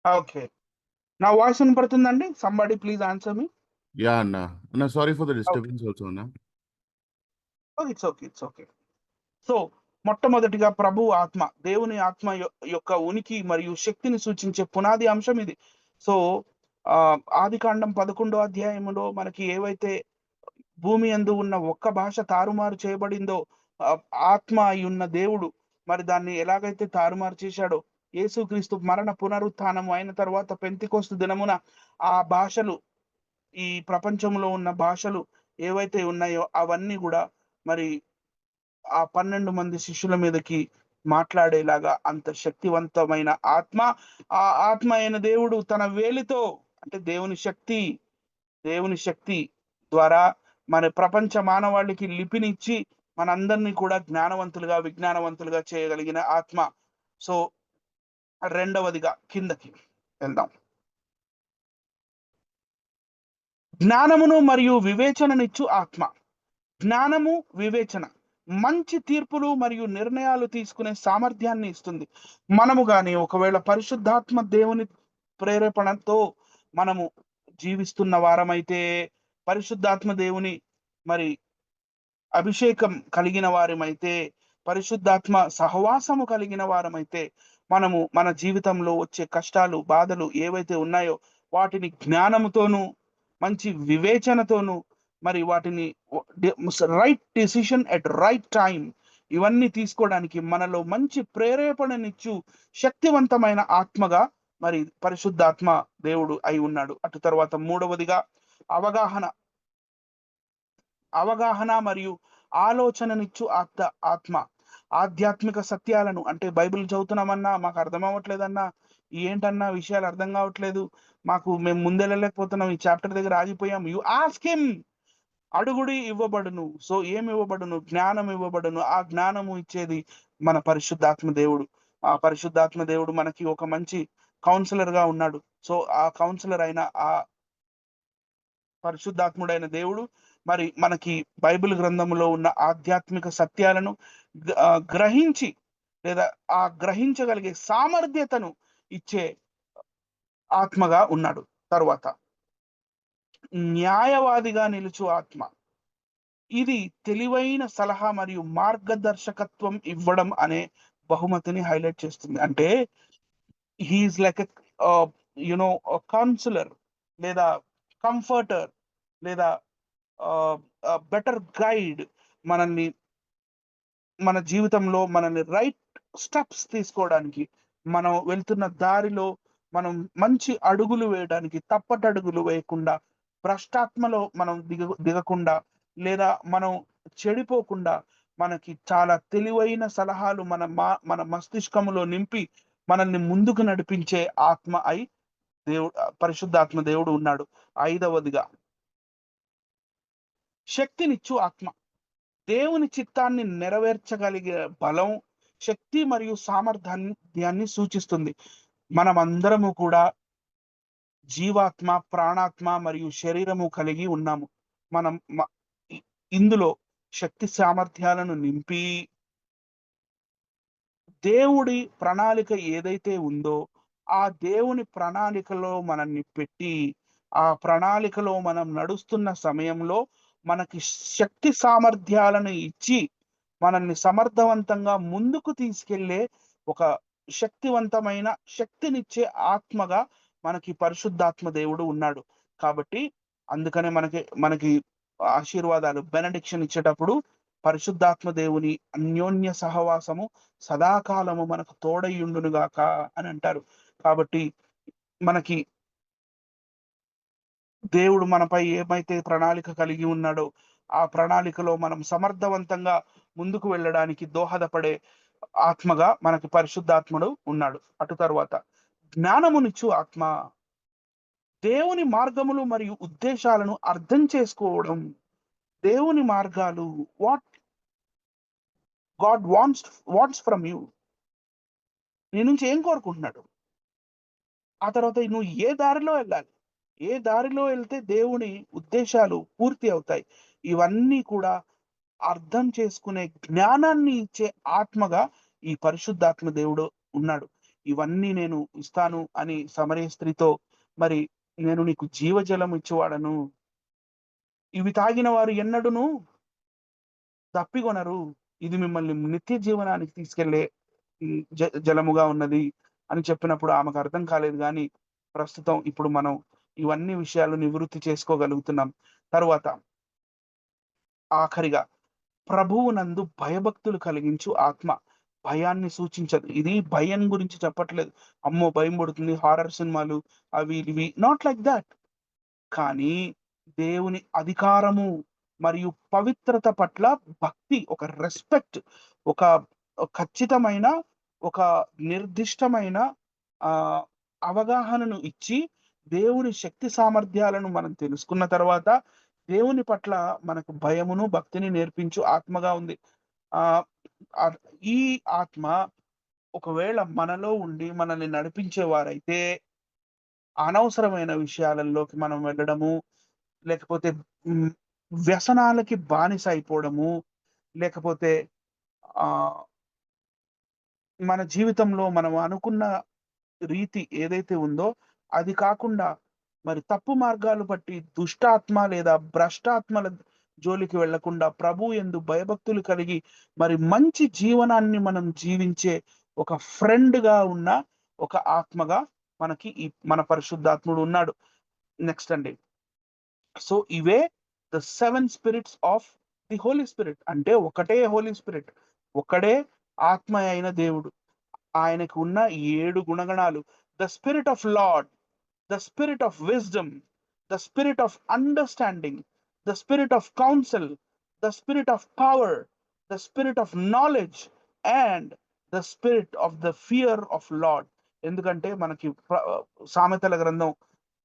ఓకే. నా వాయిస్ వినపడుతుందండి? Somebody please answer me. Yeah అన్న. అన్న sorry for the okay. Disturbance also అన్న. It's okay. It's okay. So మొట్టమొదటిగా ప్రభు ఆత్మ, దేవుని ఆత్మ యొక్క ఉనికి మరియు శక్తిని సూచించే పునాది అంశం ఇది. సో ఆదికాండం 11వ అధ్యాయములో మనకి ఏవైతే భూమి యందు ఉన్న ఒక్క భాష తారుమారు చేయబడిందో, ఆహ్, ఆత్మ అయ్యున్న దేవుడు మరి దాన్ని ఎలాగైతే తారుమారు చేశాడో, యేసుక్రీస్తు మరణ పునరుత్థానం అయిన తర్వాత పెంతెకొస్తు దినమున ఆ భాషలు, ఈ ప్రపంచంలో ఉన్న భాషలు ఏవైతే ఉన్నాయో అవన్నీ గూడా మరి ఆ 12 మంది శిష్యుల మీదకి మాట్లాడేలాగా అంత శక్తివంతమైన ఆత్మ, ఆ ఆత్మ అయిన దేవుడు తన వేలితో, అంటే దేవుని శక్తి ద్వారా మన ప్రపంచ మానవాళికి లిపినిచ్చి మనందరినీ కూడా జ్ఞానవంతులుగా, విజ్ఞానవంతులుగా చేయగలిగిన ఆత్మ. సో రెండవదిగా కిందకి వెళ్దాం. జ్ఞానమును మరియు వివేచననిచ్చు ఆత్మ. జ్ఞానము, వివేచన మంచి తీర్పులు మరియు నిర్ణయాలు తీసుకునే సామర్థ్యాన్ని ఇస్తుంది. మనము గాని ఒకవేళ పరిశుద్ధాత్మ దేవుని ప్రేరేపణతో మనము జీవిస్తున్న వారమైతే, పరిశుద్ధాత్మ దేవుని మరి అభిషేకం కలిగిన వారమైతే, పరిశుద్ధాత్మ సహవాసము కలిగిన వారమైతే, మనము మన జీవితంలో వచ్చే కష్టాలు, బాధలు ఏవైతే ఉన్నాయో వాటిని జ్ఞానముతోనూ, మంచి వివేచనతోనూ, మరి వాటిని right decision at right time ఇవన్నీ తీసుకోవడానికి మనలో మంచి ప్రేరేపణనిచ్చు శక్తివంతమైన ఆత్మగా మరి పరిశుద్ధాత్మ దేవుడు అయి ఉన్నాడు. అటు తర్వాత మూడవదిగా అవగాహన. అవగాహన మరియు ఆలోచననిచ్చు ఆత్మ. ఆధ్యాత్మిక సత్యాలను, అంటే బైబిల్ చదువుతున్నామన్నా మాకు అర్థం అవ్వట్లేదన్నా, ఏంటన్నా విషయాలు అర్థం కావట్లేదు, మేము ముందెళ్ళలేకపోతున్నాం, ఈ చాప్టర్ దగ్గర ఆగిపోయాం. యు ఆస్క్ హిమ్, అడుగుడి ఇవ్వబడును. సో ఏమి ఇవ్వబడును? జ్ఞానం ఇవ్వబడును. ఆ జ్ఞానము ఇచ్చేది మన పరిశుద్ధాత్మ దేవుడు. ఆ పరిశుద్ధాత్మ దేవుడు మనకి ఒక మంచి కౌన్సిలర్ గా ఉన్నాడు. సో ఆ కౌన్సిలర్ అయిన ఆ పరిశుద్ధాత్ముడైన దేవుడు మరి మనకి బైబిల్ గ్రంథంలో ఉన్న ఆధ్యాత్మిక సత్యాలను గ్రహించి, లేదా ఆ గ్రహించగలిగే సామర్థ్యతను ఇచ్చే ఆత్మగా ఉన్నాడు. తరువాత న్యాయవాదిగా నిలుచు ఆత్మ. ఇది తెలివైన సలహా మరియు మార్గదర్శకత్వం ఇవ్వడం అనే బహుమతిని హైలైట్ చేస్తుంది. అంటే హీఈస్ లైక్ కౌన్సిలర్, లేదా కంఫర్టర్, లేదా బెటర్ గైడ్. మనల్ని మన జీవితంలో మనల్ని రైట్ స్టెప్స్ తీసుకోవడానికి, మనం వెళ్తున్న దారిలో మనం మంచి అడుగులు వేయడానికి, తప్పటడుగులు వేయకుండా, భ్రష్టాత్మలో మనం దిగకుండా, లేదా మనం చెడిపోకుండా మనకి చాలా తెలివైన సలహాలు మన మస్తిష్కములో నింపి మనల్ని ముందుకు నడిపించే ఆత్మ అయి దేవుడు, పరిశుద్ధాత్మ దేవుడు ఉన్నాడు. ఐదవదిగా శక్తినిచ్చు ఆత్మ. దేవుని చిత్తాన్ని నెరవేర్చగలిగే బలం, శక్తి మరియు సామర్థ్యాన్ని సూచిస్తుంది. మనమందరము కూడా జీవాత్మ, ప్రాణాత్మ మరియు శరీరము కలిగి ఉన్నాము. మనం ఇందులో శక్తి సామర్థ్యాలను నింపి, దేవుడి ప్రణాళిక ఏదైతే ఉందో ఆ దేవుని ప్రణాళికలో మనల్ని పెట్టి, ఆ ప్రణాళికలో మనం నడుస్తున్న సమయంలో మనకి శక్తి సామర్థ్యాలను ఇచ్చి మనల్ని సమర్థవంతంగా ముందుకు తీసుకెళ్లే ఒక శక్తివంతమైన శక్తినిచ్చే ఆత్మగా మనకి పరిశుద్ధాత్మ దేవుడు ఉన్నాడు. కాబట్టి అందుకనే మనకి మనకి ఆశీర్వాదాలు, బెనడిక్షన్ ఇచ్చేటప్పుడు పరిశుద్ధాత్మ దేవుని అన్యోన్య సహవాసము సదాకాలము మనకు తోడయ్యుండును గాక అని అంటారు. కాబట్టి మనకి దేవుడు మనపై ఏమైతే ప్రణాళిక కలిగి ఉన్నాడో ఆ ప్రణాళికలో మనం సమర్థవంతంగా ముందుకు వెళ్ళడానికి దోహదపడే ఆత్మగా మనకి పరిశుద్ధాత్ముడు ఉన్నాడు. అటు తరువాత జ్ఞానమునిచ్చు ఆత్మ. దేవుని మార్గములు మరియు ఉద్దేశాలను అర్థం చేసుకోవడం. దేవుని మార్గాలు, what God wants from you, నీ నుంచి ఏం కోరుకుంటున్నాడు? ఆ తర్వాత నువ్వు ఏ దారిలో వెళ్ళాలి? ఏ దారిలో వెళ్తే దేవుని ఉద్దేశాలు పూర్తి అవుతాయి. ఇవన్నీ కూడా అర్థం చేసుకునే జ్ఞానాన్ని ఇచ్చే ఆత్మగా ఈ పరిశుద్ధాత్మ దేవుడు ఉన్నాడు. ఇవన్నీ నేను ఇస్తాను అని సమరయ స్త్రీతో మరి నేను నీకు జీవజలం ఇచ్చేవాడను. ఇవి తాగిన వారు ఎన్నడును దప్పిగొనరు. ఇది మిమ్మల్ని నిత్య జీవనానికి తీసుకెళ్ళే జలముగా ఉన్నది అని చెప్పినప్పుడు ఆమెకు అర్థం కాలేదు గానీ, ప్రస్తుతం ఇప్పుడు మనం ఇవన్నీ విషయాలు నివృత్తి చేసుకోగలుగుతున్నాం. తరువాత ఆఖరిగా ప్రభువునందు భయభక్తులు కలిగించు ఆత్మ. భయాన్ని సూచించదు. ఇది భయం గురించి చెప్పట్లేదు. అమ్మో! భయం పుడుతుంది. హారర్ సినిమాలు అవి ఇవి నాట్ లైక్ థట్. కానీ దేవుని అధికారము మరియు పవిత్రత పట్ల భక్తి, ఒక రెస్పెక్ట్, ఒక ఖచ్చితమైన, ఒక నిర్దిష్టమైన ఆహ్, అవగాహనను ఇచ్చి, దేవుని శక్తి సామర్థ్యాలను మనం తెలుసుకున్న తర్వాత, దేవుని పట్ల మనకు భయమును, భక్తిని నేర్పించు ఆత్మగా ఉంది. ఆహ్, ఆహ్, ఈ ఆత్మ ఒకవేళ మనలో ఉండి మనల్ని నడిపించేవారైతే అనవసరమైన విషయాలలోకి మనం వెళ్ళడము, లేకపోతే హ్మ్, వ్యసనాలకి బానిస అయిపోవడము, లేకపోతే ఆహ్, మన జీవితంలో మనం అనుకున్న రీతి ఏదైతే ఉందో, అది కాకుండా మరి తప్పు మార్గాలు పట్టి దుష్టాత్మ లేదా భ్రష్టాత్మల జోలికి వెళ్ళకుండా ప్రభువు యందు భయభక్తులు కలిగి మరి మంచి జీవనాన్ని మనం జీవించే ఒక ఫ్రెండ్‌గా ఉన్న ఒక ఆత్మగా మనకి ఈ మన పరిశుద్ధాత్ముడు ఉన్నాడు. నెక్స్ట్ అండి. సో, ఇవే the 7 spirits of the Holi spirit. అంటే ఒకటే హోలీ స్పిరిట్. ఒక్కడే ఆత్మ అయిన దేవుడు. ఆయనకు ఉన్న 7 గుణగణాలు. The spirit of lord, the spirit of wisdom, the spirit of understanding, the spirit of counsel, the spirit of power, the spirit of knowledge and the spirit of the fear of lord. ఎందుకంటే మనకి సామెతల గ్రంథం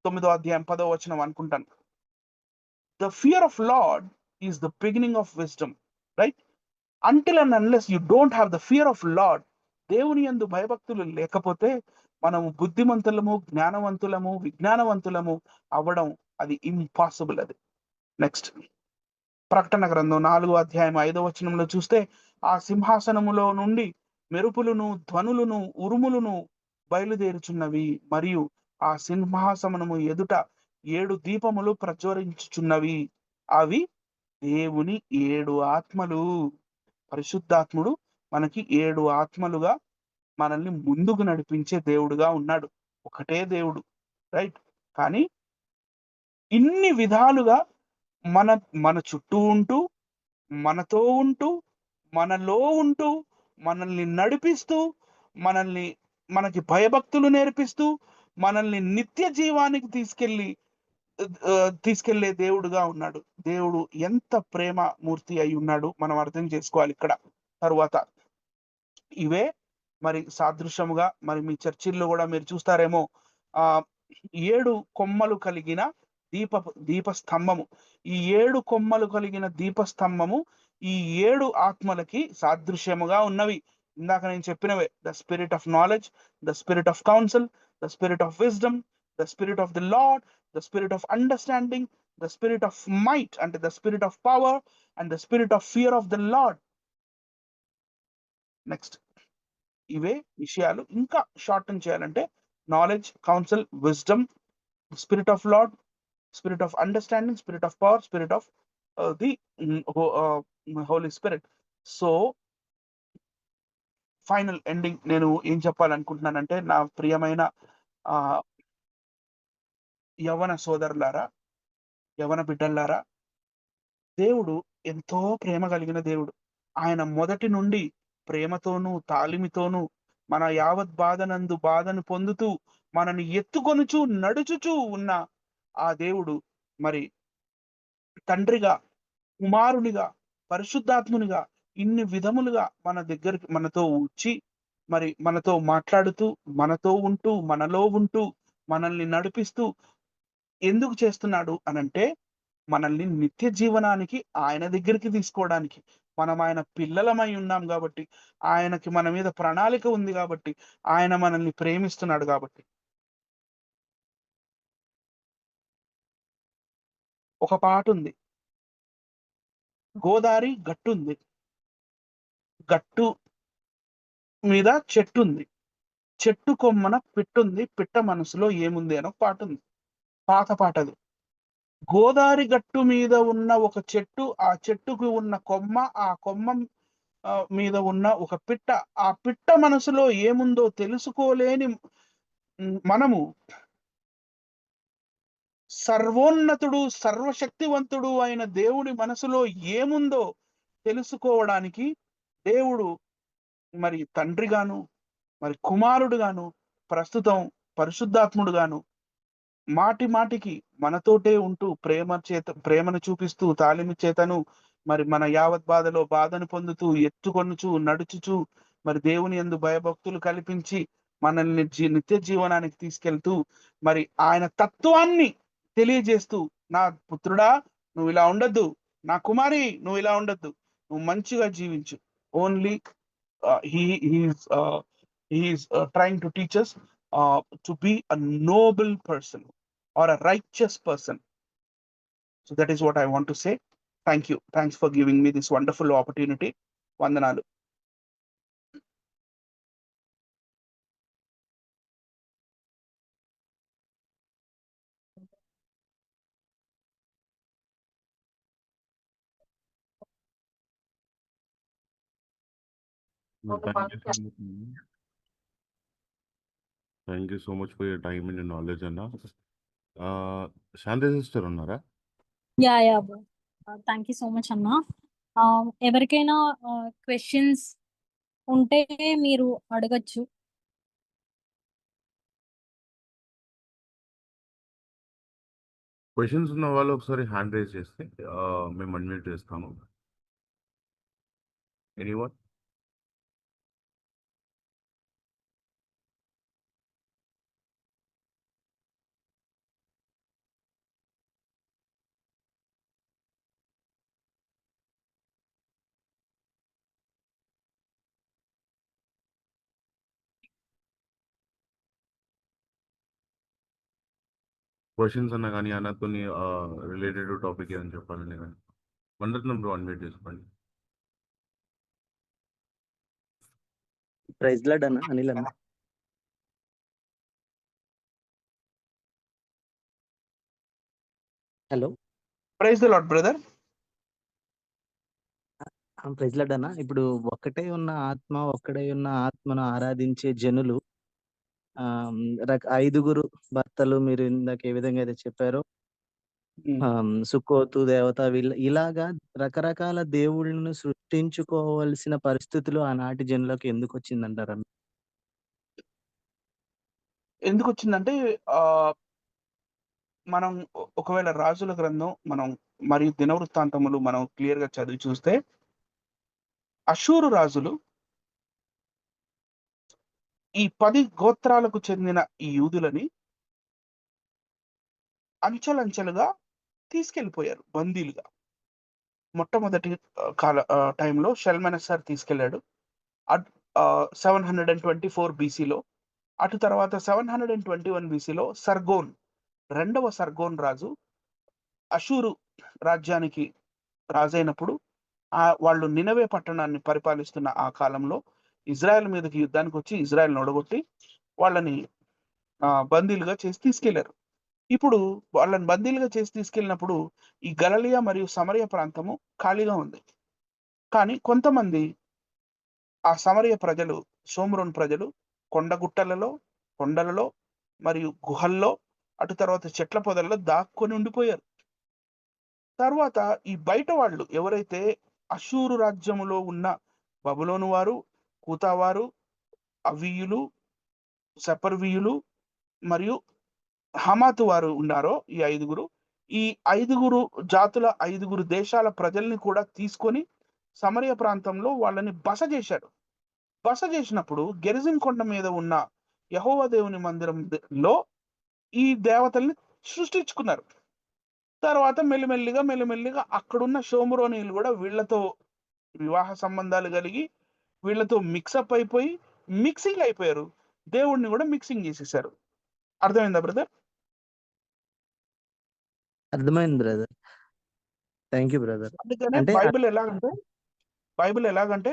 9వ అధ్యాయం 10వ వచనం అనుకుంటాను. The fear of Lord is the beginning of wisdom, right? Until and unless you don't have the fear of Lord, దేవుని యందు భయభక్తులు లేకపోతే మనము బుద్ధిమంతులము, జ్ఞానవంతులము, విజ్ఞానవంతులము అవ్వడం అది ఇంపాసిబుల్ అది. నెక్స్ట్ ప్రకటన గ్రంథం 4వ అధ్యాయం 5వ వచనంలో చూస్తే, ఆ సింహాసనములో నుండి మెరుపులును, ధ్వనులును, ఉరుములును బయలుదేరుచున్నవి. మరియు ఆ సింహాసనము ఎదుట 7 దీపములు ప్రజ్వరించుచున్నవి. అవి దేవుని 7 ఆత్మలు. పరిశుద్ధాత్ముడు మనకి 7 ఆత్మలుగా మనల్ని ముందుకు నడిపించే దేవుడుగా ఉన్నాడు. ఒకటే దేవుడు. రైట్. కానీ ఇన్ని విధాలుగా మన మన చుట్టూ ఉంటూ, మనతో ఉంటూ, మనలో ఉంటూ, మనల్ని నడిపిస్తూ, మనల్ని మనకి భయభక్తులు నేర్పిస్తూ, మనల్ని నిత్య జీవానికి తీసుకెళ్ళే దేవుడుగా ఉన్నాడు. దేవుడు ఎంత ప్రేమ మూర్తి అయ్యున్నాడు మనం అర్థం చేసుకోవాలిక్కడ. తరువాత ఇవే మరి సాదృశ్యముగా మరి మీ చర్చిల్లో గూడా మీరు చూస్తారేమో, ఆహ్, 7 కొమ్మలు కలిగిన దీపస్తంభము. ఈ 7 కొమ్మలు కలిగిన దీపస్తంభము ఈ 7 ఆత్మలకి సాదృశ్యముగా ఉన్నవి. ఇందాక నేను చెప్పినవే. The spirit of knowledge, the spirit of counsel, the spirit of wisdom, the spirit of the Lord, the spirit of understanding, the spirit of might అంటే the spirit of power and the spirit of fear of the Lord. Next ఇవే విషయాలు ఇంకా షార్టన్ చేయాలంటే knowledge, counsel, wisdom, spirit of Lord, spirit of understanding, spirit of power, spirit of the Holi Spirit. So, final ending నేను ఏం చెప్పాలనుకుంటున్నానంటే, నా ప్రియమైన ఆహ్, యవ్వన సోదరులారా, యవ్వన బిడ్డల్లారా, దేవుడు ఎంతో ప్రేమ కలిగిన దేవుడు. ఆయన మొదటి నుండి ప్రేమతోనూ, తాళిమితోనూ మన యావత్ బాధనందు బాధను పొందుతూ, మనని ఎత్తుకొనుచు, నడుచుచూ ఉన్న ఆ దేవుడు మరి తండ్రిగా, కుమారునిగా, పరిశుద్ధాత్మునిగా ఇన్ని విధములుగా మన దగ్గరికి మనతో వచ్చి, మరి మనతో మాట్లాడుతూ, మనతో ఉంటూ, మనలో ఉంటూ, మనల్ని నడిపిస్తూ ఎందుకు చేస్తున్నాడు అనంటే, మనల్ని నిత్య జీవనానికి ఆయన దగ్గరికి తీసుకోవడానికి. మనం ఆయన పిల్లలమై ఉన్నాం గాబట్టి, ఆయనకి మన మీద ప్రణాళిక ఉంది గాబట్టి, ఆయన మనల్ని ప్రేమిస్తున్నాడు గాబట్టి. ఒక పాటుంది. గోదారి గట్టుంది. గట్టు మీద చెట్టుంది. చెట్టు కొమ్మన పిట్టుంది. పిట్ట మనసులో ఏముంది అని ఒక పాటుంది. పాత పాటది. గోదారి గట్టు మీద ఉన్న ఒక చెట్టు, ఆ చెట్టుకి ఉన్న కొమ్మ, ఆ కొమ్మ మీద ఉన్న ఒక పిట్ట, ఆ పిట్ట మనసులో ఏముందో తెలుసుకోలేని మనము సర్వోన్నతుడు, సర్వశక్తివంతుడు అయిన దేవుడి మనసులో ఏముందో తెలుసుకోవడానికి దేవుడు మరి తండ్రిగాను, మరి కుమారుడుగాను, ప్రస్తుతం పరిశుద్ధాత్ముడుగాను మాటి మాటికి మనతోటే ఉంటూ ప్రేమను చూపిస్తూ తాళిమి చేతను మరి మన యావత్ బాధలో బాధను పొందుతూ ఎత్తుకొనుచు నడుచుచు మరి దేవుని యందు భయభక్తులు కల్పించి మనల్ని నిత్య జీవనానికి తీసుకెళ్తూ మరి ఆయన తత్వాన్ని తెలియజేస్తూ, నా పుత్రుడా నువ్వు ఇలా ఉండొద్దు, నా కుమారి నువ్వు ఇలా ఉండొద్దు, నువ్వు మంచిగా జీవించు. Only he's trying to teach us to be a noble person or a righteous person. So that is what I want to say. Thank you. Thanks for giving me this wonderful opportunity. Vandanalu. Thank you so much for your time and knowledge అన్న. శాంతి సిస్టర్ ఉన్నారా? Yeah bro. Thank you so much అన్న. ఎవరికైనా క్వశ్చన్స్ ఉంటే మీరు అడగచ్చు. క్వశ్చన్స్ ఉన్న వాళ్ళు ఒకసారి హ్యాండ్ రైజ్ చేస్తే మేము అన్మ్యూట్ చేస్తాము. ఎనీవన్? క్వశ్చన్స్ అన్నా కానీ అన్నతో రిలేటెడ్ టాపిక్ ఏదని చెప్పాలని కానీ మండలం బ్రో అన్మ్యూట్ చేసుకోండి. ప్రైజ్ లార్డ్ అన్న అనిల్ అన్న. Hello, praise the lord brother. Praise lord అన్న. ఇప్పుడు ఒక్కటే ఉన్న ఆత్మను ఆరాధించే జనులు ఐదుగురు భర్తలు, మీరు ఇందాక ఏ విధంగా అయితే చెప్పారో సుక్కోతు దేవత, ఇలాగా రకరకాల దేవుళ్ళను సృష్టించుకోవాల్సిన పరిస్థితులు ఆనాటి జనులకు ఎందుకు వచ్చిందంటారన్న? ఎందుకు వచ్చిందంటే మనం ఒకవేళ రాజుల గ్రంథం మనం మరియు దినవృత్తాంతములు మనం క్లియర్ గా చదివి చూస్తే, అషూరు రాజులు ఈ 10 గోత్రాలకు చెందిన ఈ యూదులని అంచెలంచెలుగా తీసుకెళ్లిపోయారు బందీలుగా. మొట్టమొదటి టైంలో షల్మెనెసర్ తీసుకెళ్లాడు 724 బీసీలో. అటు తర్వాత 721 బీసీలో సర్గోన్, రెండవ సర్గోన్ రాజు అషూరు రాజ్యానికి రాజైనప్పుడు వాళ్ళు నినవే పట్టణాన్ని పరిపాలిస్తున్న ఆ కాలంలో ఇజ్రాయెల్ మీదకి యుద్ధానికి వచ్చి ఇజ్రాయెల్ని ఒడగొట్టి వాళ్ళని బందీలుగా చేసి తీసుకెళ్లారు. ఇప్పుడు వాళ్ళని బందీలుగా చేసి తీసుకెళ్ళినప్పుడు ఈ గలిలయ మరియు సమరయ ప్రాంతము ఖాళీగా ఉంది. కానీ కొంతమంది ఆ సమరయ ప్రజలు, షోమ్రోన్ ప్రజలు కొండలలో మరియు గుహల్లో, అటు తర్వాత చెట్ల పొదల్లో దాక్కొని ఉండిపోయారు. తర్వాత ఈ బయట వాళ్ళు ఎవరైతే అషూరు రాజ్యములో ఉన్న బబులోను వారు, కూతావారు, అవీయులు, సెపర్వీయులు మరియు హమాతు వారు ఉన్నారో ఈ ఐదుగురు జాతుల 5 దేశాల ప్రజల్ని కూడా తీసుకొని సమరయ ప్రాంతంలో వాళ్ళని బస చేశాడు. బస చేసినప్పుడు గెరిజిం కొండ మీద ఉన్న యెహోవా దేవుని మందిరంలో ఈ దేవతల్ని సృష్టించుకున్నారు. తర్వాత మెల్లిమెల్లిగా అక్కడున్న షోమ్రోనీయులు కూడా వీళ్ళతో వివాహ సంబంధాలు కలిగి వీళ్ళతో మిక్సప్ అయిపోయి మిక్సింగ్ అయిపోయారు. దేవుడిని కూడా మిక్సింగ్ చేసేసారు. అర్థమైందా బ్రదర్? అర్థమైంది బ్రదర్. Thank you brother. అందుకనే అంటే బైబిల్ ఎలాగంటే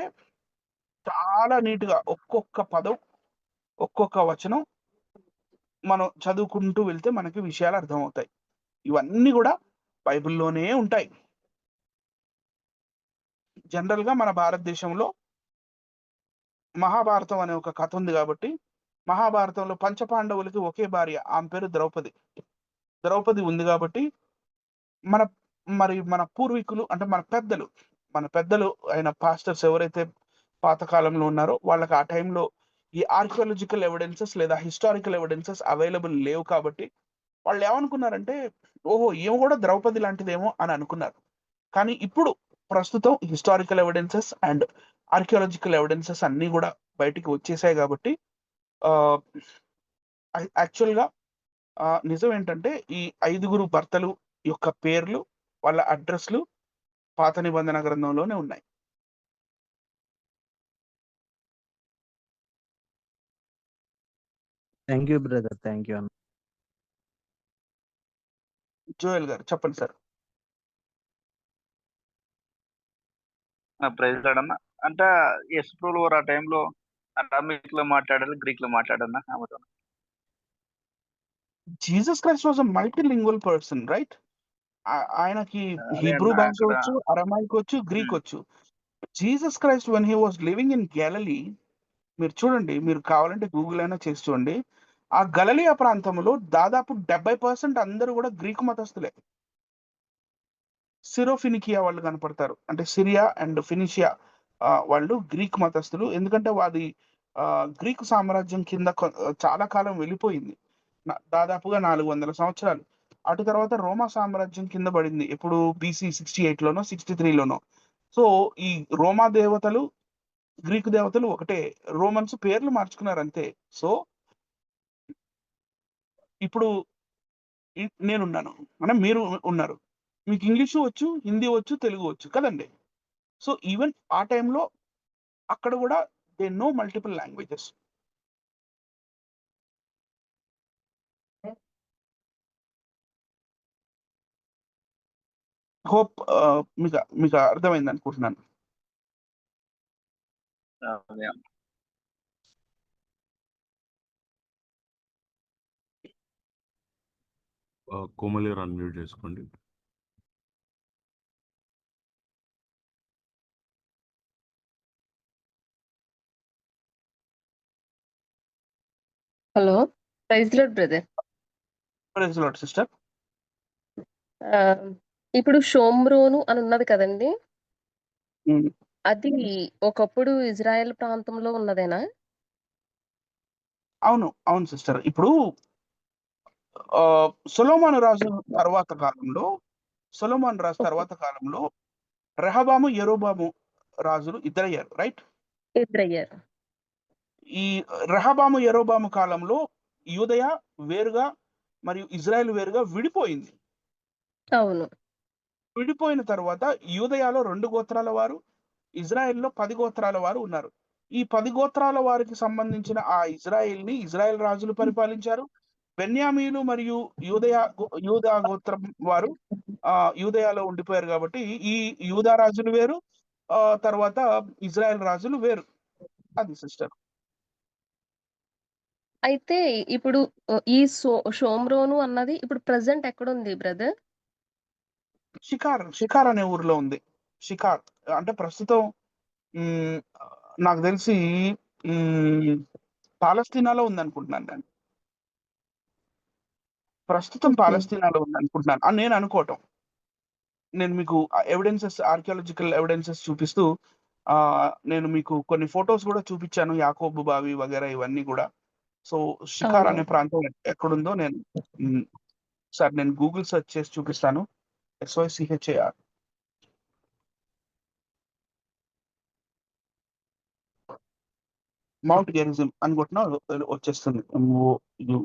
చాలా నీట్‌గా ఒక్కొక్క పదం, ఒక్కొక్క వచనం మనం చదువుకుంటూ వెళ్తే మనకి విషయాలు అర్థమవుతాయి. ఇవన్నీ గూడా బైబిల్‌లోనే ఉంటాయి. జనరల్‌గా మన భారతదేశంలో మహాభారతం అనే ఒక కథ ఉంది గాబట్టి, మహాభారతంలో పంచపాండవులకి ఒకే భార్య. ఆమె పేరు ద్రౌపది. ద్రౌపది ఉంది గాబట్టి, మన మన పూర్వీకులు అంటే మన పెద్దలు అయిన పాస్టర్స్ ఎవరైతే పాత కాలంలో ఉన్నారో, వాళ్ళకి ఆ టైంలో ఈ ఆర్కియాలజికల్ ఎవిడెన్సెస్ లేదా హిస్టారికల్ ఎవిడెన్సెస్ అవైలబుల్ లేవు కాబట్టి, వాళ్ళేమనుకున్నారంటే, ఓహో! ఈమె గూడా ద్రౌపది లాంటిదేమో అని అనుకున్నారు. కానీ ఇప్పుడు ప్రస్తుతం historical evidences and archaeological evidences అన్నీ గూడా బయటికి వచ్చేసాయి గాబట్టి, ఆహ్, యాక్చువల్‌గా నిజం ఏంటంటే, ఈ 5గురు భర్తలు యొక్క పేర్లు, వాళ్ళ అడ్రెస్‌లు పాత నిబంధన గ్రంథంలోనే ఉన్నాయి. Thank you brother. Thank you అన్న. జోయల్ గారు చెప్పండి సార్. ప్రైజ్ లార్డ్ అన్న. అంటే యేసు ప్రభువు వారు ఆ టైంలో అరామిక్‌లో మాట్లాడాలి, గ్రీక్‌లో మాట్లాడారన్న ఆమెతో. Jesus Christ was a multilingual person right? ఆయనకి అదే హీబ్రూ అన్న భాష అక్కడ వచ్చు, అరమాయిక్ వచ్చు, గ్రీక్ హ్మ్. వచ్చు. Jesus Christ when he was living in Galilee, మీరు చూడండి, మీరు కావాలంటే గూగుల్ అయినా చేసి చూడండి. ఆ గలిలయ ప్రాంతంలో దాదాపు 70% అందరూ గూడా గ్రీకు మతస్థులే. సిరోఫినికియా వాళ్ళు కనపడతారు. అంటే సిరియా అండ్ ఫినిషియా వాళ్ళు గ్రీక్ మతస్థులు. ఎందుకంటే అది గ్రీకు సామ్రాజ్యం కింద చాలా కాలం వెళ్ళిపోయింది. దాదాపుగా 400 సంవత్సరాలు. అటు తర్వాత రోమా సామ్రాజ్యం కింద పడింది. ఎప్పుడు బీసీ 68లోనో, 63లోనో. సో, ఈ రోమా దేవతలు, గ్రీకు దేవతలు ఒకటే. రోమన్స్ పేర్లు మార్చుకున్నారంతే. సో, ఇప్పుడు నేనున్నాను. అంటే మీరు ఉన్నారు. మీకు ఇంగ్లీషు వచ్చు, హిందీ వచ్చు, తెలుగు వచ్చు కదండీ! సో, ఈవెన్ ఆ టైంలో అక్కడ గూడా they know multiple languages. Hope మీకు అర్థమైందనుకుంటున్నాను. అదే. కోమలి గారు అన్మ్యూట్ చేసుకోండి. Hello! Praise lord brother. Praise lord sister. ఇప్పుడు షోమ్రోను అని ఉన్నది కదండీ! హ్మ్. అది ఒకప్పుడు ఇజ్రాయెల్ ప్రాంతంలో ఉన్నదేనా? అవును. అవును సిస్టర్. ఇప్పుడు సొలొమోను రాజు తర్వాత కాలంలో రెహబాము, యరొబాము రాజులు ఇద్దరయ్యారు. రైట్? ఇద్దరయ్యారు. ఈ రెహబాము, యరొబాము కాలంలో యూదయ వేరుగా మరియు ఇజ్రాయెల్ వేరుగా విడిపోయింది. అవును. విడిపోయిన తర్వాత యూదయలో 2 గోత్రాల వారు, ఇజ్రాయెల్‌లో 10 గోత్రాల వారు ఉన్నారు. ఈ 10 గోత్రాల వారికి సంబంధించిన ఆ ఇజ్రాయెల్ రాజులు పరిపాలించారు. బెన్యామీను మరియు యూదా గోత్రం వారు యూదయలో ఉండిపోయారు కాబట్టి, ఈ యూదా రాజులు వేరు, తర్వాత ఇజ్రాయెల్ రాజులు వేరు. అది సిస్టర్. అయితే ఇప్పుడు ఈ షోమ్రోను అన్నది ఇప్పుడు ప్రెజెంట్ ఎక్కడుంది బ్రదర్? షికార్ అనే ఊర్లో ఉంది. షికార్ అంటే ప్రస్తుతం హ్మ్, నాకు తెలిసి పాలస్తీనాలో ఉందనుకుంటున్నాను నేను. ప్రస్తుతం ఓకే. పాలస్తీనాలో ఉందనుకుంటున్నాను. అని నేను అనుకోవటం. నేను మీకు ఆర్కియాలజికల్ ఎవిడెన్సెస్ చూపిస్తూ నేను మీకు కొన్ని ఫోటోస్ గూడా చూపిచ్చాను. యాకోబు బావి వగైరా ఇవన్నీ గూడా. సో, షికార్ అవును. అనే ప్రాంతం ఎక్కడుందో ఒకసారి నేను గూగుల్ సెర్చ్ చేసి చూపిస్తాను. SYCHAR. మౌంట్ గెరిజిం అని కొట్టినా వచ్చేస్తుంది. MOU.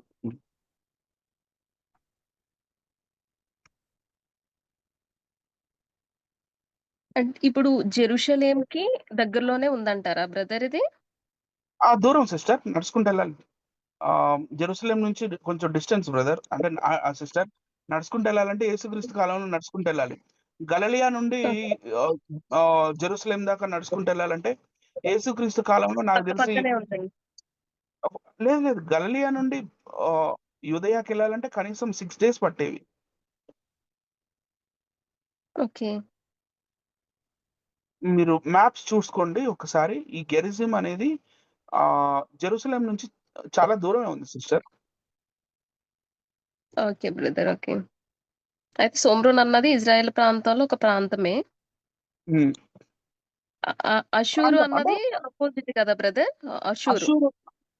అంటే ఇప్పుడు జెరూషలేంకి దగ్గరలోనే ఉందంటారా బ్రదర్ ఇది? దూరం సిస్టర్ నడుచుకుంటెళ్ళాలి. జెరూసలేం నుంచి కొంచెం డిస్టెన్స్ బ్రదర్. అంటే సిస్టర్ నడుచుకుంటెళ్ళాలంటే యేసుక్రీస్తు కాలంలో నడుచుకుంటెళ్ళాలి. గలిలయ నుండి జెరూసలేం దాకా నడుచుకుంటూ వెళ్ళాలంటే యేసుక్రీస్తు కాలంలో నాకు తెలిసి పక్కనే ఉంటాయి. లేదు లేదు, గలిలయ నుండి యూదయాకి వెళ్ళాలంటే కనీసం 6 days పట్టేవి. ఓకే. మీరు మ్యాప్స్ చూసుకోండి ఒకసారి. ఈ గెరిజిం అనేది జెరూసలేం నుంచి చాలా దూరమే ఉంది సిస్టర్. Okay brother. ఓకే. అయితే సోమ్రోన్ అన్నది ఇజ్రాయెల్ ప్రాంతంలో ఒక ప్రాంతమే. అషూరు ప్రాంతం అంటే అన్నది అపోజిట్ కదా బ్రదర్? అషూరు.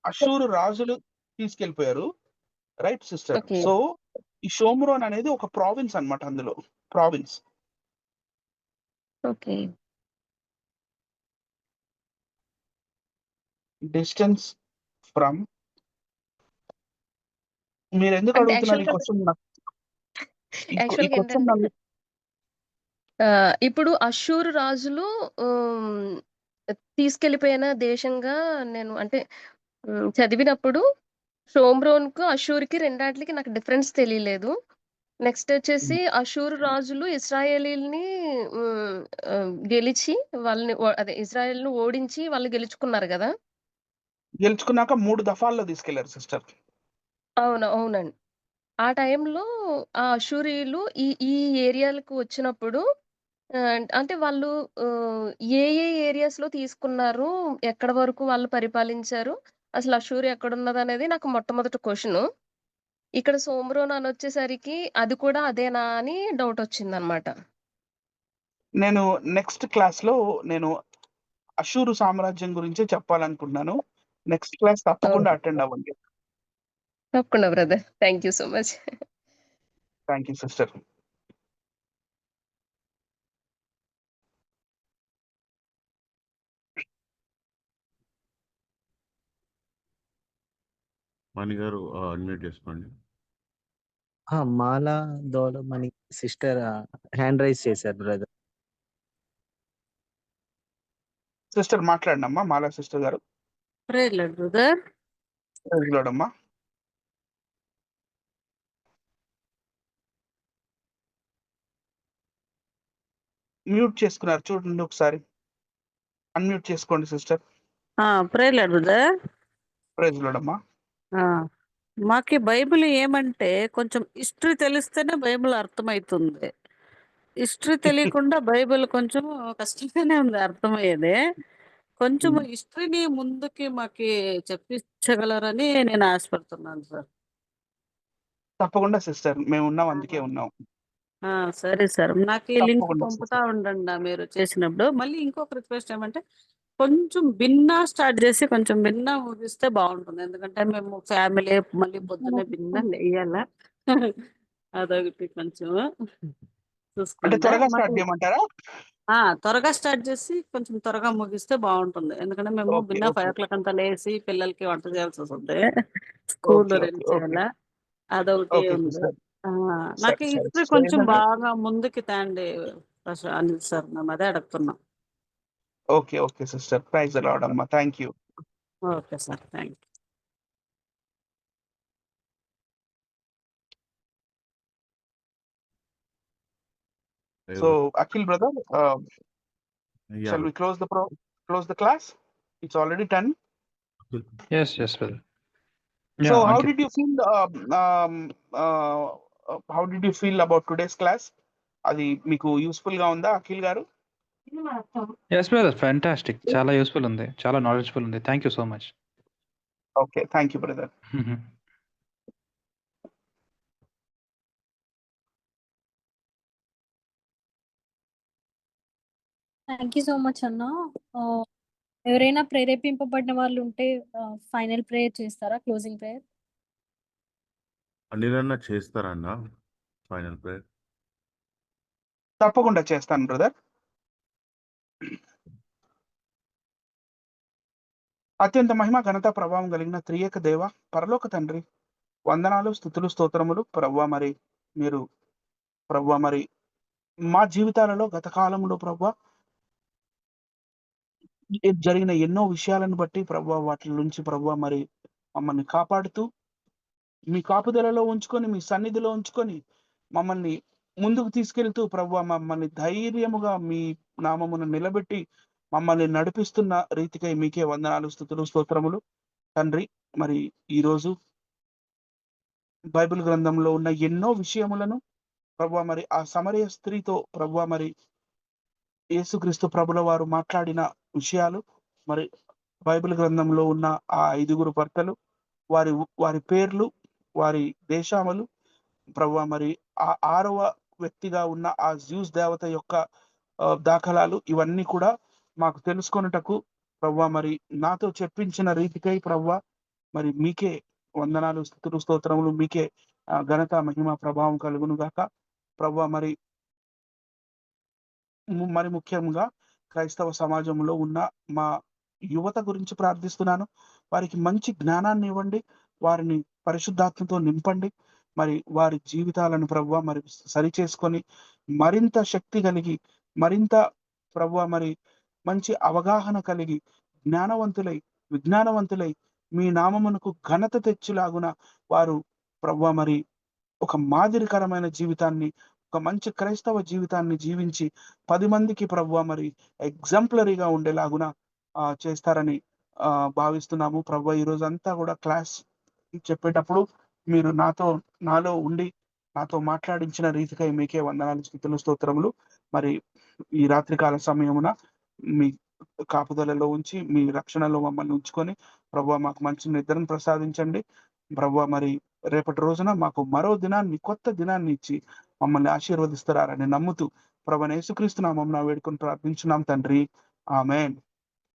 అషూరు రాజులు తీసుకెళ్లిపోయారు, రైట్ సిస్టర్. ఓకే. సో ఈ షోమ్రోన్ అనేది ఒక ప్రావిన్స్ అన్నమాట. అందులో ప్రావిన్స్. ఓకే. డిస్టెన్స్ ఫ్రమ్, మీరు ఎందుకు అంటే అడుగుతున్నారు ఈ యాక్చువల్‌గా క్వశ్చన్? ఈ యాక్చువల్‌గా క్వశ్చన్ ఏంటంటే ఇప్పుడు అషూరు రాజులు తీసుకెళ్ళిపోయిన దేశంగా నేను అంటే చదివినప్పుడు షోమ్రోన్‌కు, అషూర్‌కి రెండాట్లకి నాకు డిఫరెన్స్ తెలియలేదు. నెక్స్ట్ వచ్చేసి అషూరు రాజులు ఇశ్రాయేలీల్ని గెలిచి వాళ్ళని అదే ఇజ్రాయెల్‌ని ఓడించి వాళ్ళు గెలుచుకున్నారు గదా! గెలుచుకున్నాక 3 దఫాల్లో తీసుకెళ్లారు సిస్టర్. అవునండి. ఆ టైంలో ఆ అషూరీయులు ఈ ఈ ఏరియాలకు వచ్చినప్పుడు అంటే వాళ్ళు ఏ ఏరియాస్‌లో తీసుకున్నారు? ఎక్కడి వరకు వాళ్ళు పరిపాలించారు? అసలు అషూర్ ఎక్కడున్నదనేది నాకు మొట్టమొదటి క్వెషను. ఇక్కడ సోమ్రోన్ అనొచ్చేసరికి అది కూడా అదేనా అని డౌటొచ్చిందనమాట. నేను నెక్స్ట్ క్లాస్‌లో నేను అషూరు సామ్రాజ్యం గురించే చెప్పాలనుకుంటున్నాను. నెక్స్ట్ క్లాస్ తప్పకుండా ఓకే. అటెండ్ అవ్వండి. తప్పకుండా brother. Thank you so much. Thank you sister. Mani garu unmute చేసుకోండి. Mala Dolamani sister hand raise చేశారు బ్రదర్. సిస్టర్ మాట్లాడండమ్మా, Mala sister garu. Prayer Lord brother. Praise Lord అమ్మా. మ్యూట్ చేసుకున్నారు చూడండి ఒకసారి. అన్మ్యూట్ చేసుకోండి sister. Prayer Lord brother. Praise Lord అమ్మా. మాకి బైబిల్ ఏమంటే కొంచెం హిస్టరీ తెలిస్తేనే బైబిల్ అర్థమవుతుంది. హిస్టరీ తెలియకుండా బైబిల్ కొంచెం కష్టంగానే ఉంది అర్థమయ్యేది. కొంచెం హిస్టరీని ముందుకి మాకి చెప్పించగలరని నేను ఆశపడుతున్నాను సార్. తప్పకుండా సిస్టర్, మేము ఉన్నాం, అందుకే ఉన్నాం. సరే సార్. నాకు ఈ లింక్ తప్పకుండా పంపుతా సిస్టర్. ఉండండి మీరు చేసినప్పుడు. మళ్ళీ ఇంకొక రిక్వెస్ట్ ఏమంటే కొంచెం భిన్న స్టార్ట్ చేసి కొంచెం భిన్న ముగిస్తే బాగుంటుంది. ఎందుకంటే మేము ఫ్యామిలీ మళ్ళీ పొద్దున్నే భిన్న లేయాలా. అదొకటి కొంచెం అంటే చూసుకోండి. త్వరగా మరి స్టార్ట్ చేయమంటారా? త్వరగా స్టార్ట్ చేసి కొంచెం త్వరగా ముగిస్తే బాగుంటుంది. ఎందుకంటే మేము ఓకే భిన్న ఓకే 5 o'clock అంతా లేసి పిల్లలకి వంట చేయాల్సి వస్తుంది. School okay ready okay okay చేయాలా. అదొకటి ఓకే ఉంది. సిస్టర్. నాకు సరే సరే హిస్టరీ సిస్టర్, కొంచెం ఏంటంటే బాగా ముందుకి తేండి అనిల్ సార్. మేము అదే అడుగుతున్నాం. Okay okay sister. Praise Lord అమ్మా. Thank you. Okay sir. Thank you. So Akhil brother, shall we close the class? It's already 10. Yes, brother. So Yeah, how Ankit. did you feel how did you feel about today's class? అది మీకు యూస్ఫుల్ గా ఉందా అఖిల్ గారు? Yes, brother. Fantastic. చాలా యూస్ఫుల్ ఉంది. చాలా నాలెడ్జ్ఫుల్ ఉంది. Thank you so much. Okay, thank you brother. Thank you so much అన్న. ఎవరైనా ప్రేరేపింపబడిన వాళ్ళు ఉంటే ఫైనల్ ప్రేయర్ చేస్తారా? Closing prayer. అనిలన్న చేస్తారన్న ఫైనల్ ప్రేయర్. తప్పకుండా చేస్తాను బ్రదర్. అత్యంత మహిమ ఘనత ప్రభావం కలిగిన త్రియేక దేవ పరలోక తండ్రి, వందనాలు, స్తుతులు, స్తోత్రములు ప్రవ్వా. మీరు ప్రవ్వా మా జీవితాలలో గత కాలంలో ప్రవ్వా జరిగిన ఎన్నో విషయాలను బట్టి ప్రవ్వా వాటి నుంచి ప్రవ్వా మమ్మల్ని కాపాడుతూ మీ కాపుదలలో ఉంచుకొని, మీ సన్నిధిలో ఉంచుకొని మమ్మల్ని ముందుకు తీసుకెళ్తూ ప్రభువా మమ్మల్ని ధైర్యముగా మీ నామమును నిలబెట్టి మమ్మల్ని నడిపిస్తున్న రీతికై మీకే వందనాలు, స్తుతులు, స్తోత్రములు తండ్రి. మరి ఈరోజు బైబిల్ గ్రంథంలో ఉన్న ఎన్నో విషయములను ప్రభువా మరి ఆ సమరయ స్త్రీతో ప్రభువా మరి యేసుక్రీస్తు ప్రభుల వారు మాట్లాడిన విషయాలు, మరి బైబిల్ గ్రంథంలో ఉన్న ఆ 5 భర్తలు, వారి వారి పేర్లు, వారి దేశాములు, ప్రభువా మరి ఆ 6వ వ్యక్తిగా ఉన్న ఆ జ్యూస్ దేవత యొక్క దాఖలాలు, ఇవన్నీ కూడా మాకు తెలుసుకొనుటకు ప్రభువా మరి నాతో చెప్పించిన రీతికై ప్రభువా మరి మీకే వందనాలు, స్తుతులు, స్తోత్రములు, మీకే ఘనత, మహిమ, ప్రభావం కలుగును గాక ప్రభువా. మరి ముఖ్యంగా క్రైస్తవ సమాజంలో ఉన్న మా యువత గురించి ప్రార్థిస్తున్నాను. వారికి మంచి జ్ఞానాన్ని ఇవ్వండి, వారిని పరిశుద్ధాత్మతో నింపండి. మరి వారి జీవితాలను ప్రభువా మరి సరిచేసుకొని మరింత శక్తి కలిగి, మరింత ప్రభువా మరి మంచి అవగాహన కలిగి, జ్ఞానవంతులై, విజ్ఞానవంతులై మీ నామమునకు ఘనత తెచ్చులాగున వారు ప్రభువా మరి ఒక మాదిరికరమైన జీవితాన్ని, ఒక మంచి క్రైస్తవ జీవితాన్ని జీవించి 10 మందికి ప్రభువా మరి ఎగ్జాంపులరీగా ఉండేలాగున చేస్తారని భావిస్తున్నాము. ప్రభువా ఈ రోజంతా కూడా క్లాస్ చెప్పేటప్పుడు మీరు నాలో ఉండి నాతో మాట్లాడించిన రీతికై మీకే వందనాలు, స్తుతులు, స్తోత్రములు. మరి ఈ రాత్రికాల సమయమున మీ కాపుదలలో ఉంచి, మీ రక్షణలో మమ్మల్ని ఉంచుకొని ప్రభువా మాకు మంచి నిద్రను ప్రసాదించండి ప్రభువా. మరి రేపటి రోజున మాకు మరో దినాన్ని, కొత్త దినాన్ని ఇచ్చి మమ్మల్ని ఆశీర్వదిస్తారని నమ్ముతూ ప్రభువా యేసుక్రీస్తు నామమున వేడుకొని ప్రార్థించున్నాం తండ్రి. ఆమేన్.